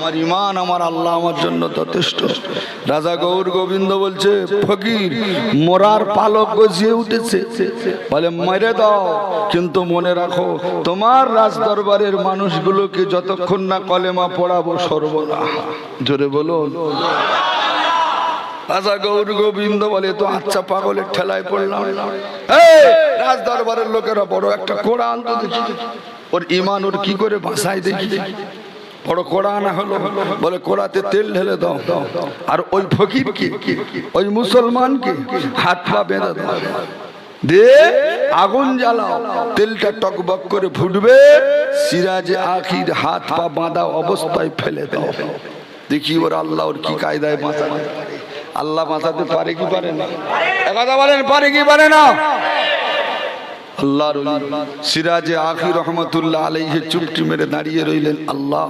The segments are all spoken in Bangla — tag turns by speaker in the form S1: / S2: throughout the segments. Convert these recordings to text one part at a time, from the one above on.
S1: আমার ইমান আমার আল্লাহ আমার জন্য যথেষ্ট। রাজা গৌর গোবিন্দ বলছে ফকির মোরার পালক গজিয়ে উঠেছে, বলে মেরে দাও, কিন্তু মনে রাখো তোমার রাজ দরবারের মানুষগুলোকে যতক্ষণ না কলেমা পড়াবো সরবো না। জোরে বলো। রাজা গৌর গোবিন্দ বলে তো আচ্ছা পাগলের ঠেলায় পড়লাম। রাজ দরবারের লোকেরা বড় একটা কোড়া আনতো, দেখি ওর ইমান ওর কি করে ভাষায় দেখি। বড় কোড়া আনা হলো, বলে কোড়াতে তেল ঢেলে দাও, আর ওই ফকিরকে ওই মুসলমানকে হাত পা বেঁধে দাও, দিয়ে আগুন জ্বালাও, তেলটা টকবক করে ফুটবে, সিরাজে আখির হাত পা বাঁধা অবস্থায় ফেলে দাও। দেখি ওর আল্লাহ ওর কি কায়দায় বাঁচাতে পারে। আল্লাহ বাঁচাতে পারে কি পারে না? কথা বলেন, পারে কি পারে না? আল্লাহর সিরাজে আখির রহমতুল্লাহ আলাইহি চুপটি মেরে দাঁড়িয়ে রইলেন। আল্লাহ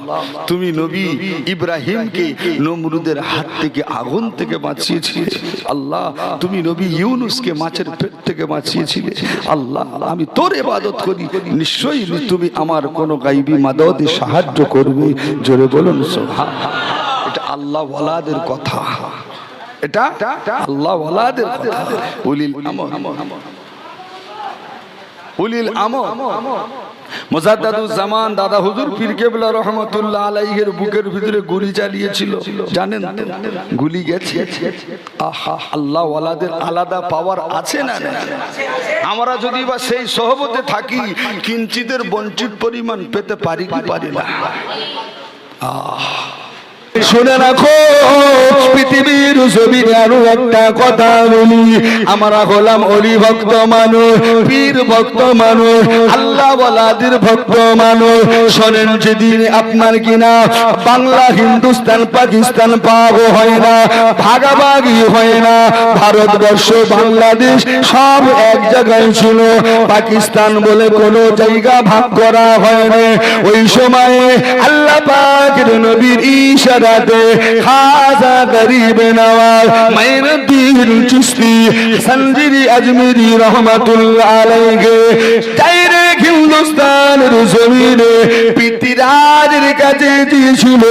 S1: তুমি নবী ইব্রাহিমকে নমরুদের হাত থেকে আগুন থেকে বাঁচিয়েছিলে, আল্লাহ তুমি নবী ইউনুসকে মাছের পেট থেকে বাঁচিয়েছিলে, আল্লাহ আমি তোর ইবাদত করি, নিশ্চয়ই তুমি আমার কোনো গায়বী মাদদে সাহায্য করবে। জোরে বলুন সুবহানাল্লাহ। এটা আল্লাহ ওয়ালাদের কথা, এটা আল্লাহ ওয়ালাদের কথা। উলিল আমর মুজাদ্দাদুজ্জামান দাদা হুজুর পীর কেবলা রহমাতুল্লাহ আলাইহির বুকের ভিতরে গুলি চালিয়েছিল, জানেন তো? গুলি গেছে। আহা, আল্লাহ ওয়ালাদের আলাদা পাওয়ার আছে না? আমরা যদি বা সেই সহবতে থাকি কিঞ্চিতের বঞ্চিত পরিমাণ পেতে পারি কি পারি না? শুনে রাখো, পৃথিবীর জমিনে আরো একটা কথা বলি, আমরা হলাম অলি ভক্ত মানুষ, পীর ভক্ত মানুষ, আল্লাহ ওয়ালাদের ভক্ত মানুষ। শোনেন, যেদিন আপনার কিনা বাংলা হিন্দুস্তান পাকিস্তান ভাগ হয় না, ভাগাভাগি হয় না, ভারতবর্ষ বাংলাদেশ সব এক জায়গায় ছিল, পাকিস্তান বলে কোনো জায়গা ভাগ করা হয়নি। ওই সময়ে আল্লাহ পাকের নবীর ইশারা খাজা গরিব নওয়াজ মাইনুদ্দিন চিশতি সঞ্জিরি আজমিরি রহমাতুল্লাহ আলাইহি ডাইরেক্ট হিন্দুস্তানের জমিনে পৃথ্বীরাজের কাছে দিয়েছিল।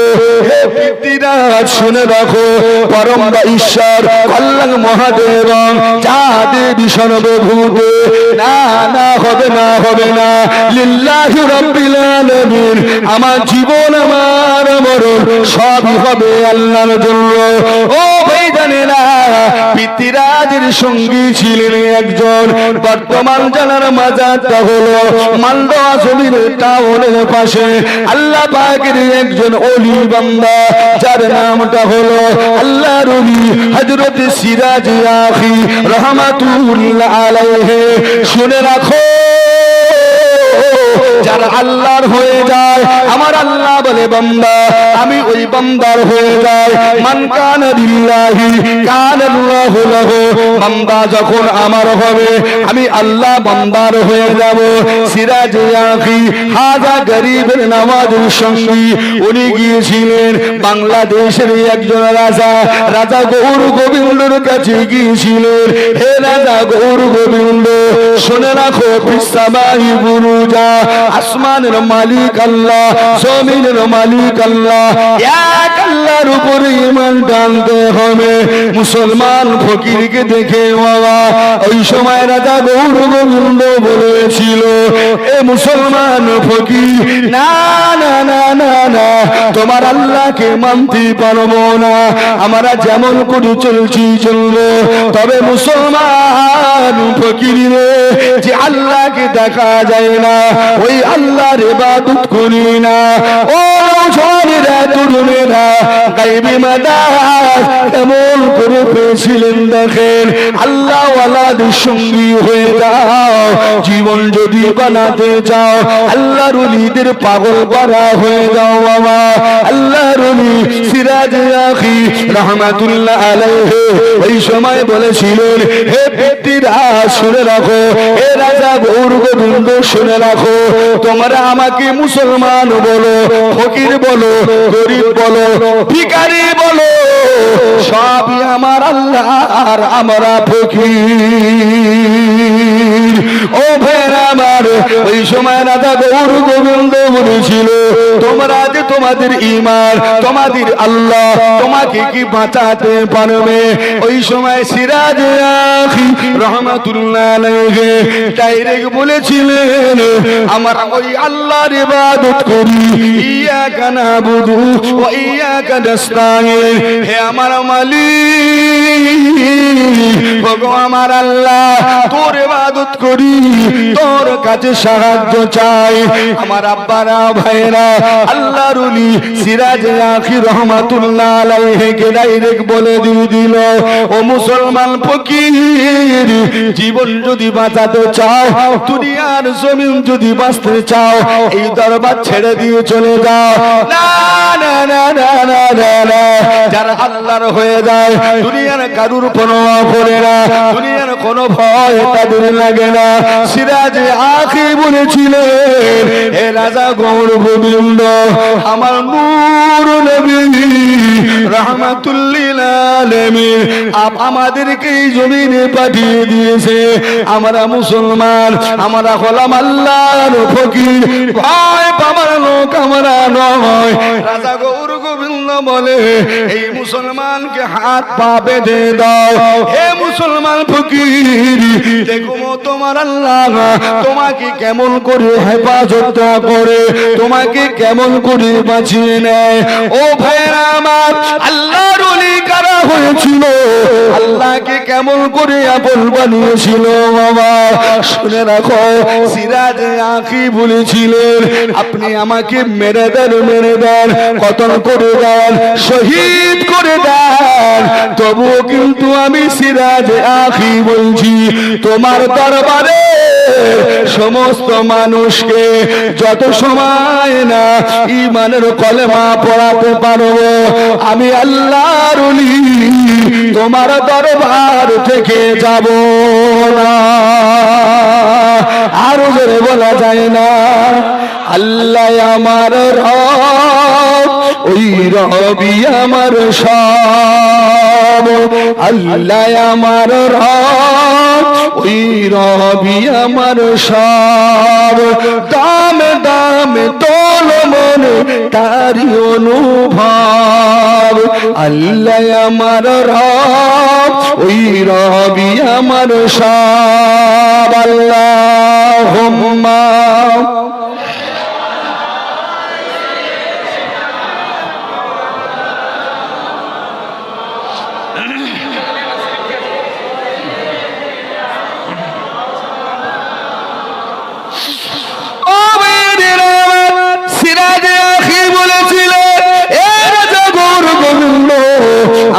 S1: হে পৃথ্বীরাজ, শুনে রাখো, পরম ঈশ্বর কল্যাণ মহাদেব যা দেবী সর্বভূতে, না না হবে না, হবে না, লিল্লাহি রাব্বিল আলামিন, আমার জীবন আমার মরণ সব হবে আল্লাহর জন্য। ও ভাই জানেনা, পৃথ্বীরাজের সঙ্গী ছিলেন একজন, বর্তমান জানার মাজারটা হলো মালদা জমিনের টাউনের পাশে, আল্লাহ পাকের একজন ওলি বান্দা, যার নামটা হলো আল্লাহর ওলি হযরত সিরাজ আখি রহমাতুল্লাহ আলাইহি। শুনে রাখো, যারা আল্লাহর হয়ে যায়, আমার আল্লাহ বলে বান্দা আমি ওই বান্দার হয়ে যাই। মান কানা বিল্লাহি কানাল্লাহু লাহু, বান্দা যখন আমার হবে আমি আল্লাহ বান্দার হয়ে যাব। সিরাজ আখি হাজা গরিবের নওয়াজের সঙ্গী, উনি গিয়েছিলেন বাংলাদেশের একজন রাজা, রাজা গৌর গোবিন্দর কাছে গিয়েছিলেন। হে রাজা গৌর গোবিন্দ, শুনে রাখো, বিশ্ববাই বুরুজা, আসমানের মালিক আল্লাহ, জমিনের মালিক আল্লাহ, এক আল্লাহর উপরে ঈমান টানতে হবে। মুসলমান ফকিরকে দেখে বাবা, ওই সময় রাজা গৌর গোবিন্দ বলেছিল, এ মুসলমান ফকির, না না না না না, তোমার আল্লাহকে মানতে পারবো না, আমরা যেমন করে চলছি চলবো, তবে মুসলমান ফকির রে, যে আল্লাহকে দেখা যায় না ওই আল্লাহর ইবাদত করি না। ও ছোটরা তরুণেরা, গায়বী মাদার এমন করে পেয়েছিলেন, দেখেন আল্লাহ ওয়ালাদের সঙ্গী হয়ে যাও। জীবন যদি বানাতে চাও, আল্লাহর ওলিদের পাগল করা হয়ে যাও বাবা। আল্লাহর ওলি সিরাজ আখি রহমাতুল্লাহ আলাইহি ওই সময় বলেছিলেন, হে পৃথ্বীরাজ শুনে রাখো, হে রাজা গৌর গোবিন্দ শুনে রাখো, তোমরা আমাকে মুসলমান বলো, ফকির বলো, গরিব বলো, ভিখারি বলো, সবই আমার আল্লাহ আর আমরা ফকির। ও ভাইরা আমার, ওই সময় রাজা গৌর গোবিন্দ বলেছিল, তোমরা যে তোমাদের ঈমান, তোমাদের আল্লাহ তোমাকে কি বাঁচাতে পারবে? ওই সময় সিরাজ আখি রহমাতুল্লাহ আলাইহি ডাইরেক্ট বলেছিলেন, আমরা ওই আল্লাহর ইবাদত করি, ইয়াকা নাবুদু ওয়া ইয়াকা নাস্তাঈন। হে আমার মালিক, ওগো আমার আল্লাহ, তোর ইবাদত করি, তোর কাছে সাহায্য চাই। আমার আব্বারা ভাইরা, আল্লাহর ওলি সিরাজ আখি রহমাতুল্লাহ আলাইহি কে ডাইরেক্ট বলে দিল, ও মুসলমান ফকির, জীবন যদি বাঁচাতে চাও, দুনিয়ার জমিন যদি বাঁচতে চাও, এই দরবার ছেড়ে দিয়ে চলে যাও। না না না না না না না, যারা আল্লাহর হয়ে যায় দুনিয়ার কারুর পরোয়া করে না, দুনিয়ার কোনো ভয় তাদের লাগে না। সিরাজ আখি বলেছিলেন, হে রাজা গৌর গোবিন্দ, আমার নূর নবী রাহমাতুল লিল আলামিন আমাদেরকে এই জমিনে পাঠিয়ে দিয়েছে। আমরা মুসলমান, আমরা হলাম আল্লাহর ফকির, ভয় পাবার লোক আমরা নয়। রাজা গৌর গোবিন্দ বলে, এই মুসলমানকে হাত পা বেঁধে দাও। হে মুসলমান ফকির, দেখো তোমার আল্লাহ তোমাকে কেমন করে হেফাজত করে, তোমাকে কেমন করে বাঁচিয়ে নেয়। ও ভাইরা আমার, আল্লাহর ওলি কারা হয়েছিল, আল্লাহকে কেমন করে আপন বানিয়েছিল বাবা, শুনে রাখো। সিরাজ আখি বলেছিলেন, আপনি আমাকে মেরে দেন, মেরে দেন, কতল করে দেন, শহীদ করে দেন, তবুও কিন্তু আমি সিরাজ আখি বলছি, তোমার দরবারে সমস্ত মানুষকে যত সময় না ঈমানের কলেমা পড়াতে পারবো, আমি আল্লাহর ওলি তোমার দরবার থেকে যাব না। আরো জোরে বলা যায় না, আল্লাহ আমার রব, ওই রবি আমার সব, আল্লাহ আমার রব, ওই রবি আমার সব, দামে দামে তোল মনে তারি অনুভব, আল্লাহ আমার রব, ওই রবি আমার সব। আল্লাহুম্মা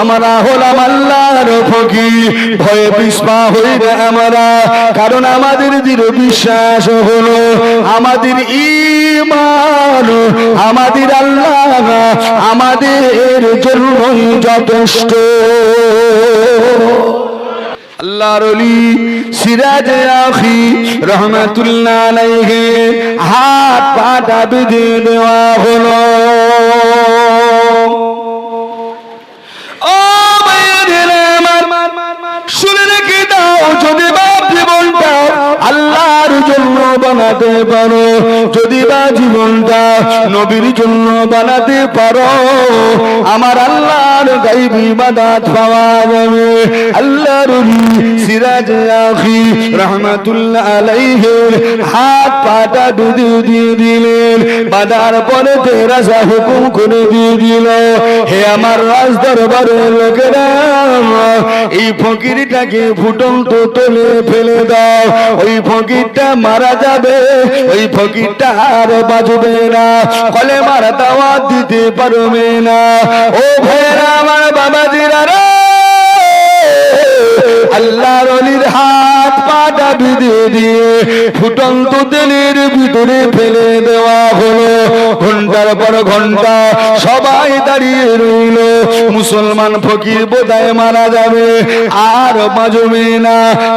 S1: আমরা হলাম আল্লাহর ফকির, ভয়ে পিছপা হই না আমরা, কারণ আমাদের দৃঢ় বিশ্বাস হলো আমাদের ঈমান, আমাদের আল্লাহ আমাদের জন্যই যথেষ্ট। আল্লাহর ওলি সিরাজ আখি রহমাতুল্লাহ আলাইহি হাত পাটা বেঁধে দেওয়া হলো। শুনে রেখে দাও, যদি বাপ জীবনটা আল্লাহর জন্য বানাতে পারো, যদি বা জীবনটা নবীর জন্য বানাতে পারো, আমার আল্লাহর গায়বী মাদাত পাওয়া যাবে। আল্লাহর ওলি সিরাজ আখি রহমাতুল্লাহ আলাইহি হাত পাটা বেঁধে দিয়ে দিলেন, বাঁধার পরে রাজা হুকুম করে দিয়ে দিল, হে আমার রাজ দরবারের লোকেরা, এই ফকিরটাকে ফুটন্ত তোলে ফেলে দাও, ওই ফকিরটা মারা যাবে, ওই ফকিরটা আর বাঁচবে না, কলেমার দাওয়াত দিতে পারবে না। ও ভাইরা আমার, বাবাজিরা রে, আল্লাহর ওলির হাত পাটা বেঁধে দিয়ে ফুটন্ত তেলের ভিতরে ফেলে দেওয়া হলো। ঘন্টার পর ঘন্টা সবাই দাঁড়িয়ে রইল, মুসলমান ফকির বোধহয় মারা যাবে আর বাঁচবে না,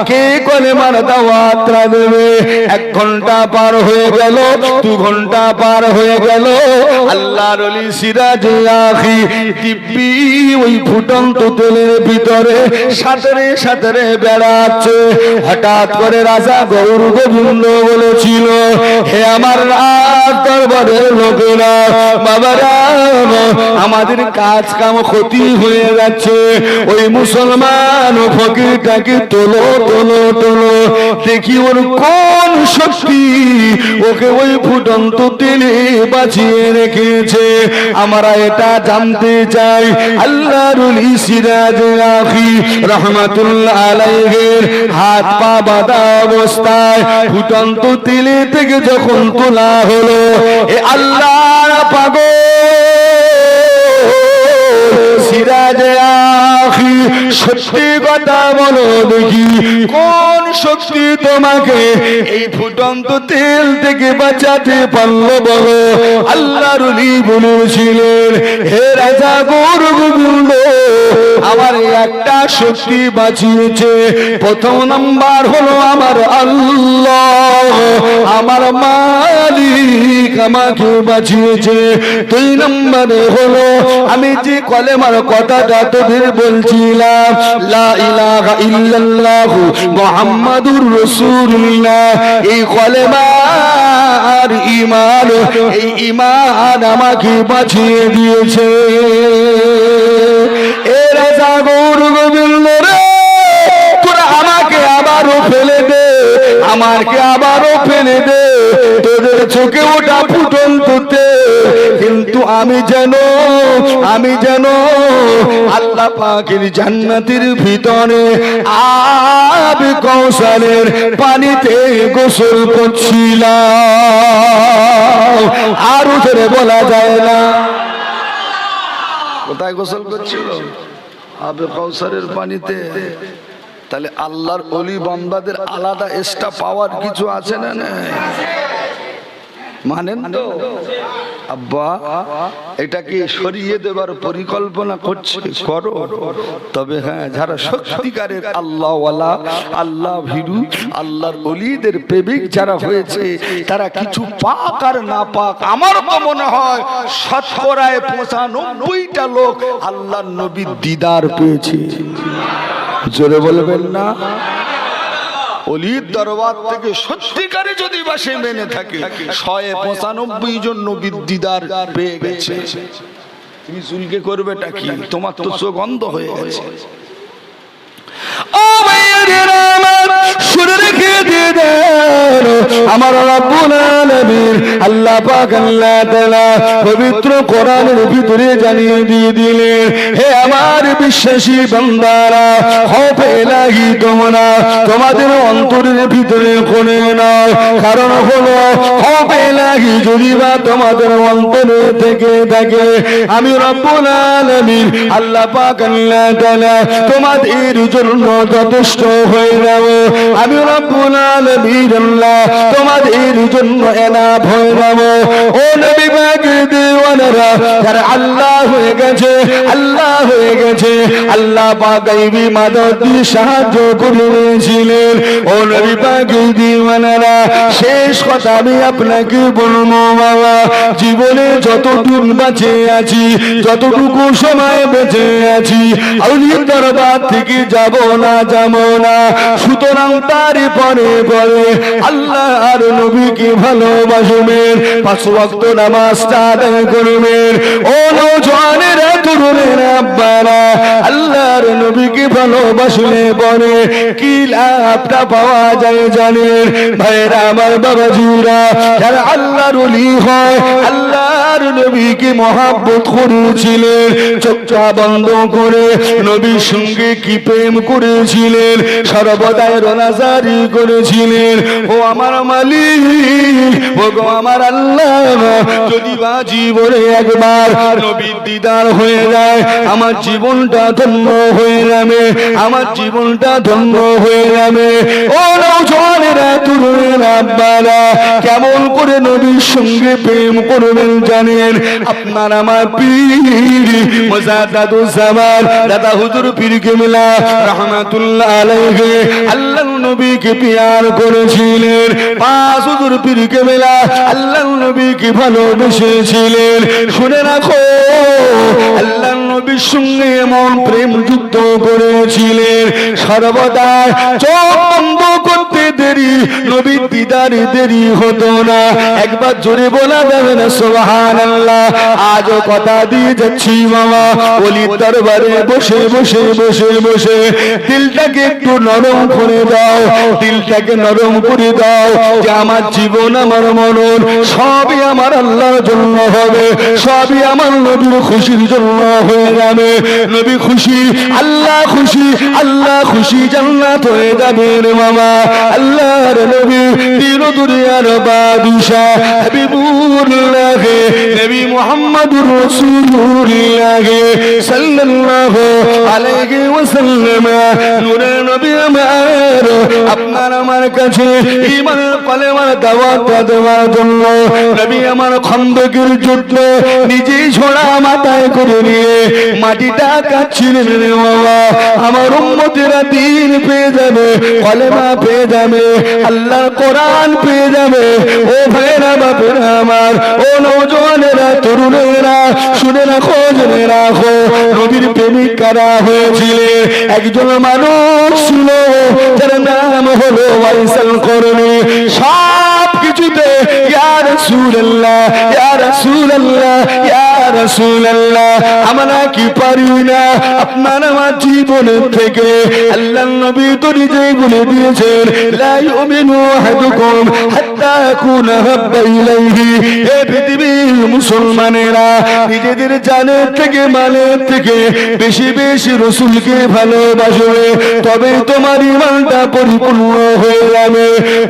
S1: কে কলেমার দাওয়াত দেবে। 1 ঘন্টা পার হয়ে গেল, 2 ঘন্টা পার হয়ে গেল, আল্লাহর ওলি সিরাজ আখি দিব্যি ওই ফুটন্ত তেলের ভিতরে সাঁতরে সাঁতরে বেড়াচ্ছে। হঠাৎ করে রাজা গৌর গোবিন্দ বলেছিল, হে আমার রাজ দরবারের লোকেরা, বাবারা আমাদের কাজ কাম ক্ষতি হয়ে যাচ্ছে, ওই মুসলমান ফকিরটাকে তোলো তোলো তোলো, দেখি ওর কোন শক্তি ওকে ওই ফুটন্ত তেলে বাঁচিয়ে রেখেছে। আমরা এটা জানতে চাই। আল্লাহর ওলি সিরাজ আখি রহমাতুল্লাহ আলাইহির হাত পা বাঁধা অবস্থায় ফুটন্ত তেলে থেকে যখন তোলা হলো, এ আল্লাহর পাগল সিরাজ আখি, সত্যি কথা বলো দেখি, কোন শক্তি তোমাকে এই ফুটন্ত তেল থেকে বাঁচাতে পারলো বলো? আল্লাহর ওলি বলেছিলেন, হে রাজা গৌর গোবিন্দ, আমার একটা শক্তি বাঁচিয়েছে। প্রথম নাম্বার হলো আমার আল্লাহ, আমার মালিক আমাকে বাঁচিয়েছে। দুই নম্বরে হলো আমি যে কলেমার কথাটা তোদের বলছিলাম, লা ইলাহা ইল্লাল্লাহু মুহাম্মাদুর রাসূলুল্লাহ, এই কলেমা আর ঈমান, এই ঈমান আমাকে বাঁচিয়ে দিয়েছে। এ রাজা গৌর গোবিন্দ রে, তোরা আমাকে আবারও ফেলে দে, আমাকে আবারও ফেলে দে, তোদের চোখে ওটা ফুটন্ত তেল, কিন্তু আমি যেন আল্লাহ পাকের জান্নাতের ভিতরে আবে কৌসারের পানিতে গোসল করছিলাম। আর উঠে বলা যায় না। কোথায় গোসল করছিল? আবে কৌসারের পানিতে। তাহলে আল্লাহর ওলি বান্দাদের আলাদা এক্সট্রা পাওয়ার কিছু আছে না? মানেন তো? আব্বা এটা কি সরিয়ে দেবার পরিকল্পনা করছে? করো, তবে হ্যাঁ, যারা সত্যিকারের আল্লাহওয়ালা, আল্লাহ ভীরু, আল্লাহর ওলিদের প্রেমিক যারা হয়েছে, তারা কিছু পাক আর না পাক, আমার তো মনে হয় শতকরায় 95টা লোক আল্লাহর নবীর দিদার পেয়েছে। জোরে বলবেন না? অলির দরবার থেকে সত্যিকারে যদি বাসে মেনে থাকে 195 জন নবীর দিদার পেয়ে গেছে। তুমি চুলকে করবেটা কি? তোমার তো চোখ অন্ধ হয়ে গেছে। ও ভাইয়েরা আমার, শুনে রেখে দিন, আমার রব্বুল আলামিন আল্লাহ পাক আল্লাহ তাআলা পবিত্র কোরআনের ভিতরে জানিয়ে দিয়ে দিলেন, হে আমার বিশ্বাসী বান্দারা, খৌফে ইলাহি তোমরা তোমাদের অন্তরের ভিতরে করে নাও। কারণ হলো খৌফে ইলাহি যদি বা তোমাদের অন্তরে থেকে থাকে, আমি রব্বুল আলামিন আল্লাহ পাক আল্লাহ তাআলা তোমাদের জন্য যথেষ্ট হয়ে যাব। আমি রব্বুল আলামিন আল্লাহ তোমাদের জন্য এনাফ হয়ে যাব। ও নবী পাকের দিওয়ানারা, যারা আল্লাহ হয়ে গেছে, আল্লাহ হয়ে গেছে, আল্লাহ পাক গায়বী মাদদ দিয়ে সাহায্য করেছিলেন। ও নবী পাকের দিওয়ানারা, শেষ কথা আমি আপনাকে বলবো বাবা, জীবনে যতটুকু বেঁচে আছি, যতটুকু সময় বেঁচে আছি, আউলিয়ার দরবার থেকে যাব না। সুতরাং তারই পরে পরে আল্লাহ আর নবীকে ভালোবাসবেন, 5 ওয়াক্ত নামাজটা আদায় করবেন। ও নওজওয়ানেরা, তরুণেরা, আব্বারা, আল্লাহর নবীকে ভালোবাসলে পরে কি লাভটা পাওয়া যায় জানেন? ভাইরা আমার, বাবাজিরা, যারা আল্লাহর ওলি হয়, আল্লাহর নবীকে মহব্বত করেছিলেন, চোখটা বন্ধ করে নবীর সঙ্গে কি প্রেম করেছিলেন, সর্বদাই রোনাজারি করেছিলেন। ও আমার মালিক, ও গো আমার আল্লাহ, যদি বা জীবনে একবার নবীর দিদার হয়ে যায়, আমার জীবনটা ধন্য হয়ে যাবে, আমার জীবনটা ধন্য হয়ে যাবে। ও নওজওয়ানেরা, তরুণেরা, আব্বারা, কেমন করে নবীর সঙ্গে প্রেম করবেন জানেন? আপনার আমার পীর মুজাদ্দিদুজ জামান দাদা হুজুর পীর কেবলা রাহমাতুল্লাহ আলাইহি আল্লাহর নবীকে প্যার করেছিলেন। 5 হুজুর পীর কেবলা আল্লাহর নবীকে ভালোবেসেছিলেন। শুনে রাখো, আল্লাহর নবীর সঙ্গে এমন প্রেম যুক্ত করেছিলেন, সর্বদা চোখ বন্ধ করতে দেরি, নবীর দিদারে দেরি হতো না। একবার জোরে বলা যাবে না সুবহানাল্লাহ? আজও কথা দিয়ে যাচ্ছি মামা, ওলির দরবারে বসে বসে বসে বসে দিলটাকে একটু নরম করে দাও, দিলটাকে নরম করে দাও, যে আমার জীবন আমার মনন সবই আমার আল্লাহর জন্য হবে, সবই আমার নবীর খুশির জন্য হয়ে যাবে। নবী খুশি, আল্লাহ খুশি, আল্লাহ খুশি, জান্নাত হয়ে যাবে রে মামা। আল্লাহর নবী দিন দুনিয়ার বাদশা হাবিবুল্লাহ নবী মুহাম্মদুর রাসূলুল্লাহ সাল্লাল্লাহু আলাইহি ওয়াসাল্লাম, নূরে নবী আমার আপনার আমার কাছে ঈমান কলেমার দাওয়াত দেওয়ার জন্য নবী আমার খন্দকের যুদ্ধ নিজেই ঝোড়া মাথায় করে নিয়ে মাটিটা কাচ্ছিলেন রে বাবা। আমার উম্মতেরা দ্বীন পেয়ে যাবে, কলেমা পেয়ে যাবে, আল্লাহর কোরআন পেয়ে যাবে। ও ভাইরা বাপেরা আমার, ও নওজওয়ানেরা, তরুণেরা, শুনে রাখো, জেনে রাখো, নবীর প্রেমিক কারা হয়েছিলেন? একজন মানুষ ছিল যার নাম হলো ওয়াইসাল করনি। সব কিছুতে ইয়া রাসূলুল্লাহ, ইয়া রাসূলুল্লাহ, ইয়া রাসূলুল্লাহ, আমরা কি পারি না আপনার আমার জীবনের থেকে? আল্লাহর নবী তো নিজেই বলে দিয়েছেন, লা ইউমিনু আহাদুকুম হাত্তা ইয়াকুনা হাব্বা ইলাইহি। এ পৃথিবীর মুসলমানেরা নিজেদের জানের থেকে মালের থেকে বেশি বেশি রাসূলকে ভালোবাসবে, তবে তোমার ঈমানটা পরিপূর্ণ হয়ে যাবে।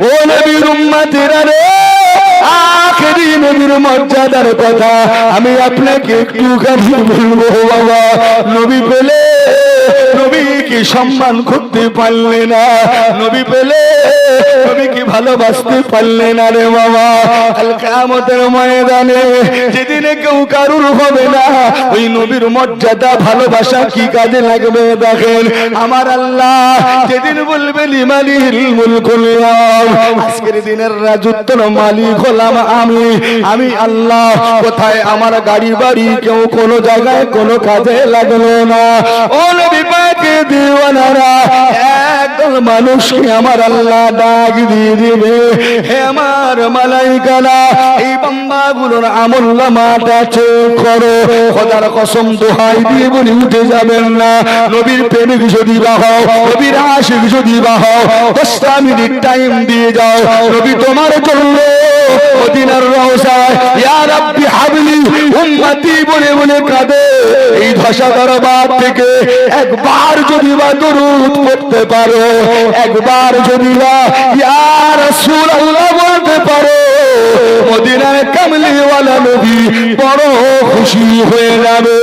S1: ও নবীর উম্মতেরা রে, আখেরি নবীর মর্যাদার কথা আমি আপনাকে একটু কাছে বলবো বাবা। নবী পেলে নবীকে সম্মান করতে পারলে না, নবী পেলে নবীকে ভালোবাসতে পারলে না রে বাবা। কাল কিয়ামতের ময়দানে যেদিনে কেউ কারুর হবে না, ওই নবীর মর্যাদা ভালোবাসা কি কাজে লাগবে? দেখেন আমার আল্লাহ যেদিন বলবে লিমানিল মুলকুল ইয়াউম, আজকের দিনের রাজত্বের মালিক হলাম আমি আল্লাহ। কোথায় আমার গাড়ি বাড়ি কেউ কোনো জায়গায় কোনো কাজে লাগলো না। ও নবী পাকে দিওয়ানারা, একদল মানুষকে আমার আল্লাহ ডাক দিয়ে দিবে, হে আমার মালাইকারা, এই বান্দাগুলোর আমলনামাটা চেক করো। খোদার কসম দোহাই দিয়ে বলি উঠে যাবেন না, নবীর প্রেমিক যদি বা হও, নবীর আশিক যদি বা হও, 10টা মিনিট টাইম দিয়ে যাও, নবী তোমার জন্য মদিনার রওজায় ইয়া রাব্বি হাবলি উম্মতি বলে বলে কাঁদে। এই ধসা দরবার থেকে একবার যদি বা দরুদ পড়তে পারো, একবার যদি বা ইয়া রাসূলুল্লাহ বলতে পারো, মদিনায় কামলিওয়ালা নবী বড় খুশি হয়ে যাবে।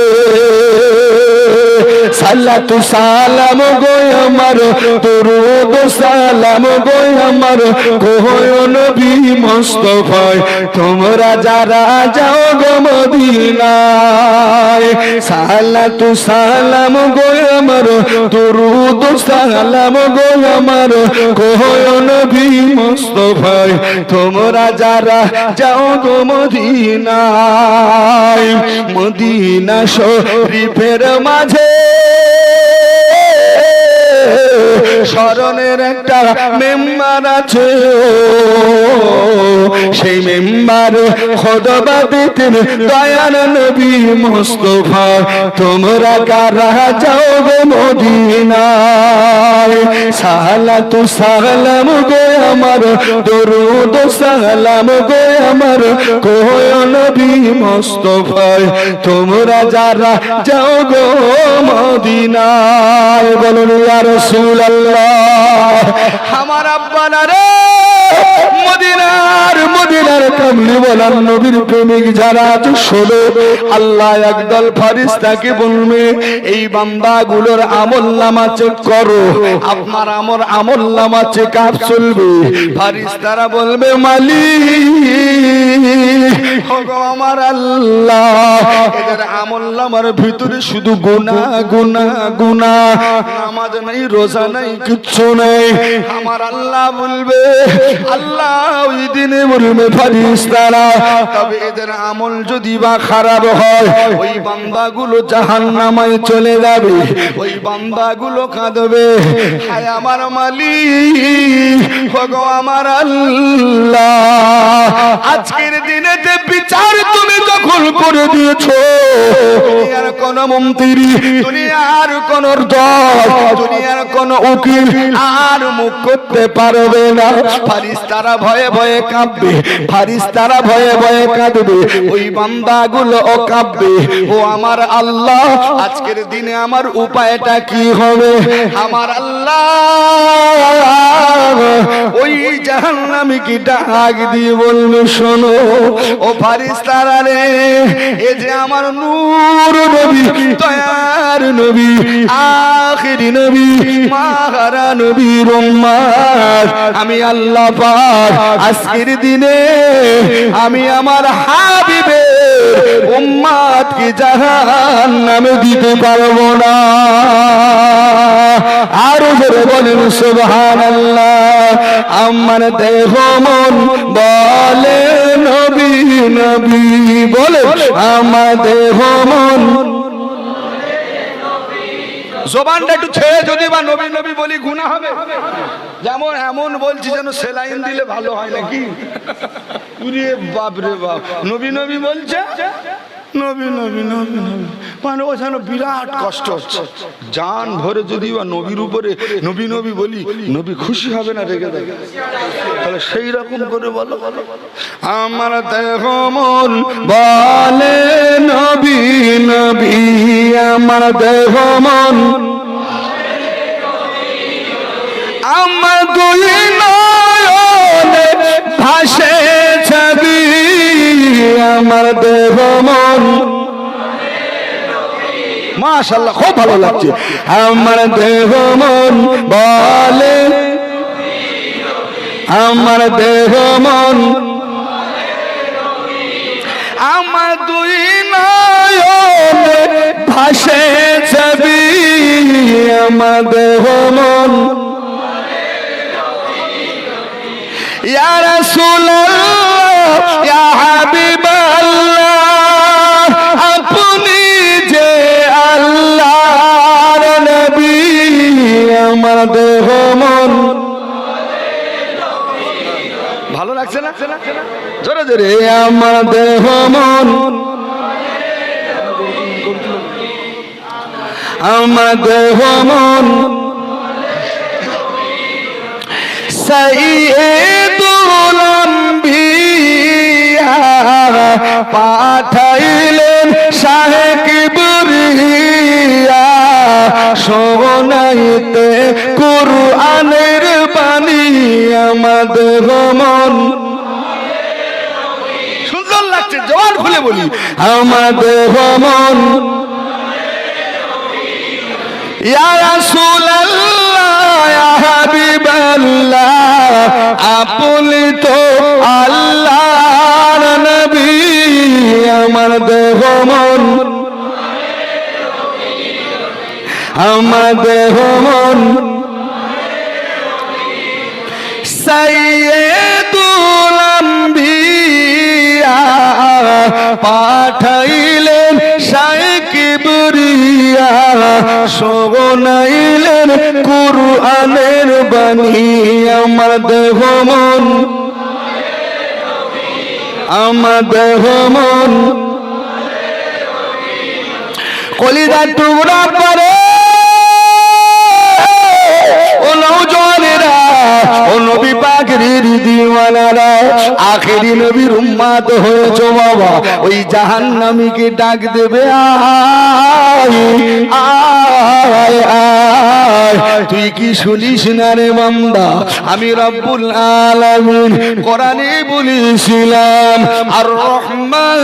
S1: সালাতু সালাম গো আমার, দরুদ সালাম গো আমার, কোয় নবী মুস্তাফায় তোমরা যারা যাও গো মদিনায়। সালাতু সালাম গো আমার, দরুদ সালাম গো আমার, কোয় নবী মুস্তাফায় তোমরা যারা যাও গো মদিনায়। মদিনা শরীফের মাঝে স্মরণের একটা মেম্বার আছে, সেই মেম্বার খুতবা দিতেন দয়াল নবী মুস্তাফা। তোমরা কারা যাও গো মদিনায়। সালাতু সালাম গো আমার, দরুদ সালাম গো আমার, কোয় নবী মুস্তাফা তোমরা যারা যাও গো মদিনায়। বলুন ইয়া রাসূলুল্লাহ। আমার আব্বানা রে, মদিনার কামলি বলার নবীর প্রেমিক যারা আছে শোনো, আল্লাহ একদল ফেরেশতাকে বলবে, এই বান্দাগুলোর আমলনামা চেক করো। আপনার আমলনামা চেক আপ চলবে। ফেরেশতারা বলবে, মালিক ওগো আমার আল্লাহ, এদের আমলনামার ভিতরে শুধু গুনাহ গুনাহ গুনাহ, নামাজ নাই, রোজা নাই, কিচ্ছু নেই। আমার আল্লাহ বলবে, আল্লাহ ওই দিনে বলবে ফেরেশতারা, তবে এদের আমল যদি বা খারাপ হয় ওই বান্দাগুলো জাহান্নামে চলে যাবে। ওই বান্দাগুলো কাঁদবে, হায় আমার মালিক, ওগো আমার আল্লাহ, আজকের দিনেতে বিচার তুমি দখল করে দিয়েছো। দুনিয়ার কোন মন্ত্রী, দুনিয়ার কোন দল, দুনিয়ার কোন উকিল আর মুখ করতে পারবে না। ফেরেশতারা ভয়ে ভয়ে কাঁদবে, ফেরেশতারা ভয়ে ভয়ে কাঁদবে, ওই বান্দাগুলো ও কাঁদবে, ও আমার আল্লাহ, আজকের দিনে আমার উপায়টা কি হবে? আমার আল্লাহ ওই জাহান্নামী কি ডাক দিয়ে বলবে, শোনো ও ফেরেশতারা রে, এ যে আমার নূর নবী, দয়ার নবী, আখিরি নবী, মাহারা নবীর উম্মত, আমি আল্লাহ পাক আজকের দিনে আমি আমার হাবিবের উম্মতকে জাহান্নামে দিতে পারবো না। আরো জোরে বলেন সুবহানাল্লাহ। আমার দেহ মন বলে নবী নবী, বলে আমার দেহ মন, জবানটা একটু ছেড়ে যদি বা নবী নবী বলি গুনাহ হবে। যেমন এমন বলছি যেন সেলাইন দিলে ভালো হয় নাকি। উরে বাপ রে বাপ, নবী নবী বলছে, নবী নবী নবী নবী, মানে ও যেন বিরাট কষ্ট হচ্ছে। জান ভরে যদি বা নবীর উপরে নবী নবী বলি, নবী খুশি হবে না রেগে দেবে? তাহলে সেই রকম করে বলো, আমার দেহ মন বলে নবী নবী, আমার দেহ মন, আমার দুই নয়নে ভাসে ছবি, আমার দেহ মন, মাশাআল্লাহ খুব ভালো লাগছে। আমার দেহ মন বলে, আমার দেহ মন, আমার দুই নয়নে ভাসে ছবি, আমার দেহ মন, ইয়া রাসূলুল্লাহ ইয়া হাবিবাল্লাহ, আপনি যে আল্লাহর নবী, আমার দেহ মন, ভালো লাগছে না? জোরে জোরে, আমার দেহ মন, আমার দেহ মন, সাইয়্যিদুল আম্বিয়া পাঠাইলেন শাহে কিবরিয়া, শোনাইতে কুরআনের বাণী, আমাদের মন, সুন্দর লাগছে, জবান খুলে বলি, আমাদের মন, ইয়া রাসূলুল্লাহ ইয়া হাবিবাল্লাহ, আপনি তো আল্লাহর নবী, আমার দেহ মন, আমার দেহ মন, সাইয়্যিদুল আম্বিয়া পাঠাইলেন শাহে কিবরিয়া, শোনাইলেন কুরআনের বাণী, আমার দেহ মন, আমার দেহ মন, কলিজার টুকরা পরে ও নওজওয়ানেরা, ও নবী পাকের দিওয়ানারা, আখেরি নবীর উম্মত হয়েছো বাবা, ওই জাহান্নামীকে ডাক দেবে, আয় আয় আয়, তুই কি শুনিস না রে বান্দা, আমি রব্বুল আলামিন কোরআনে বলেছিলাম, আর রহমান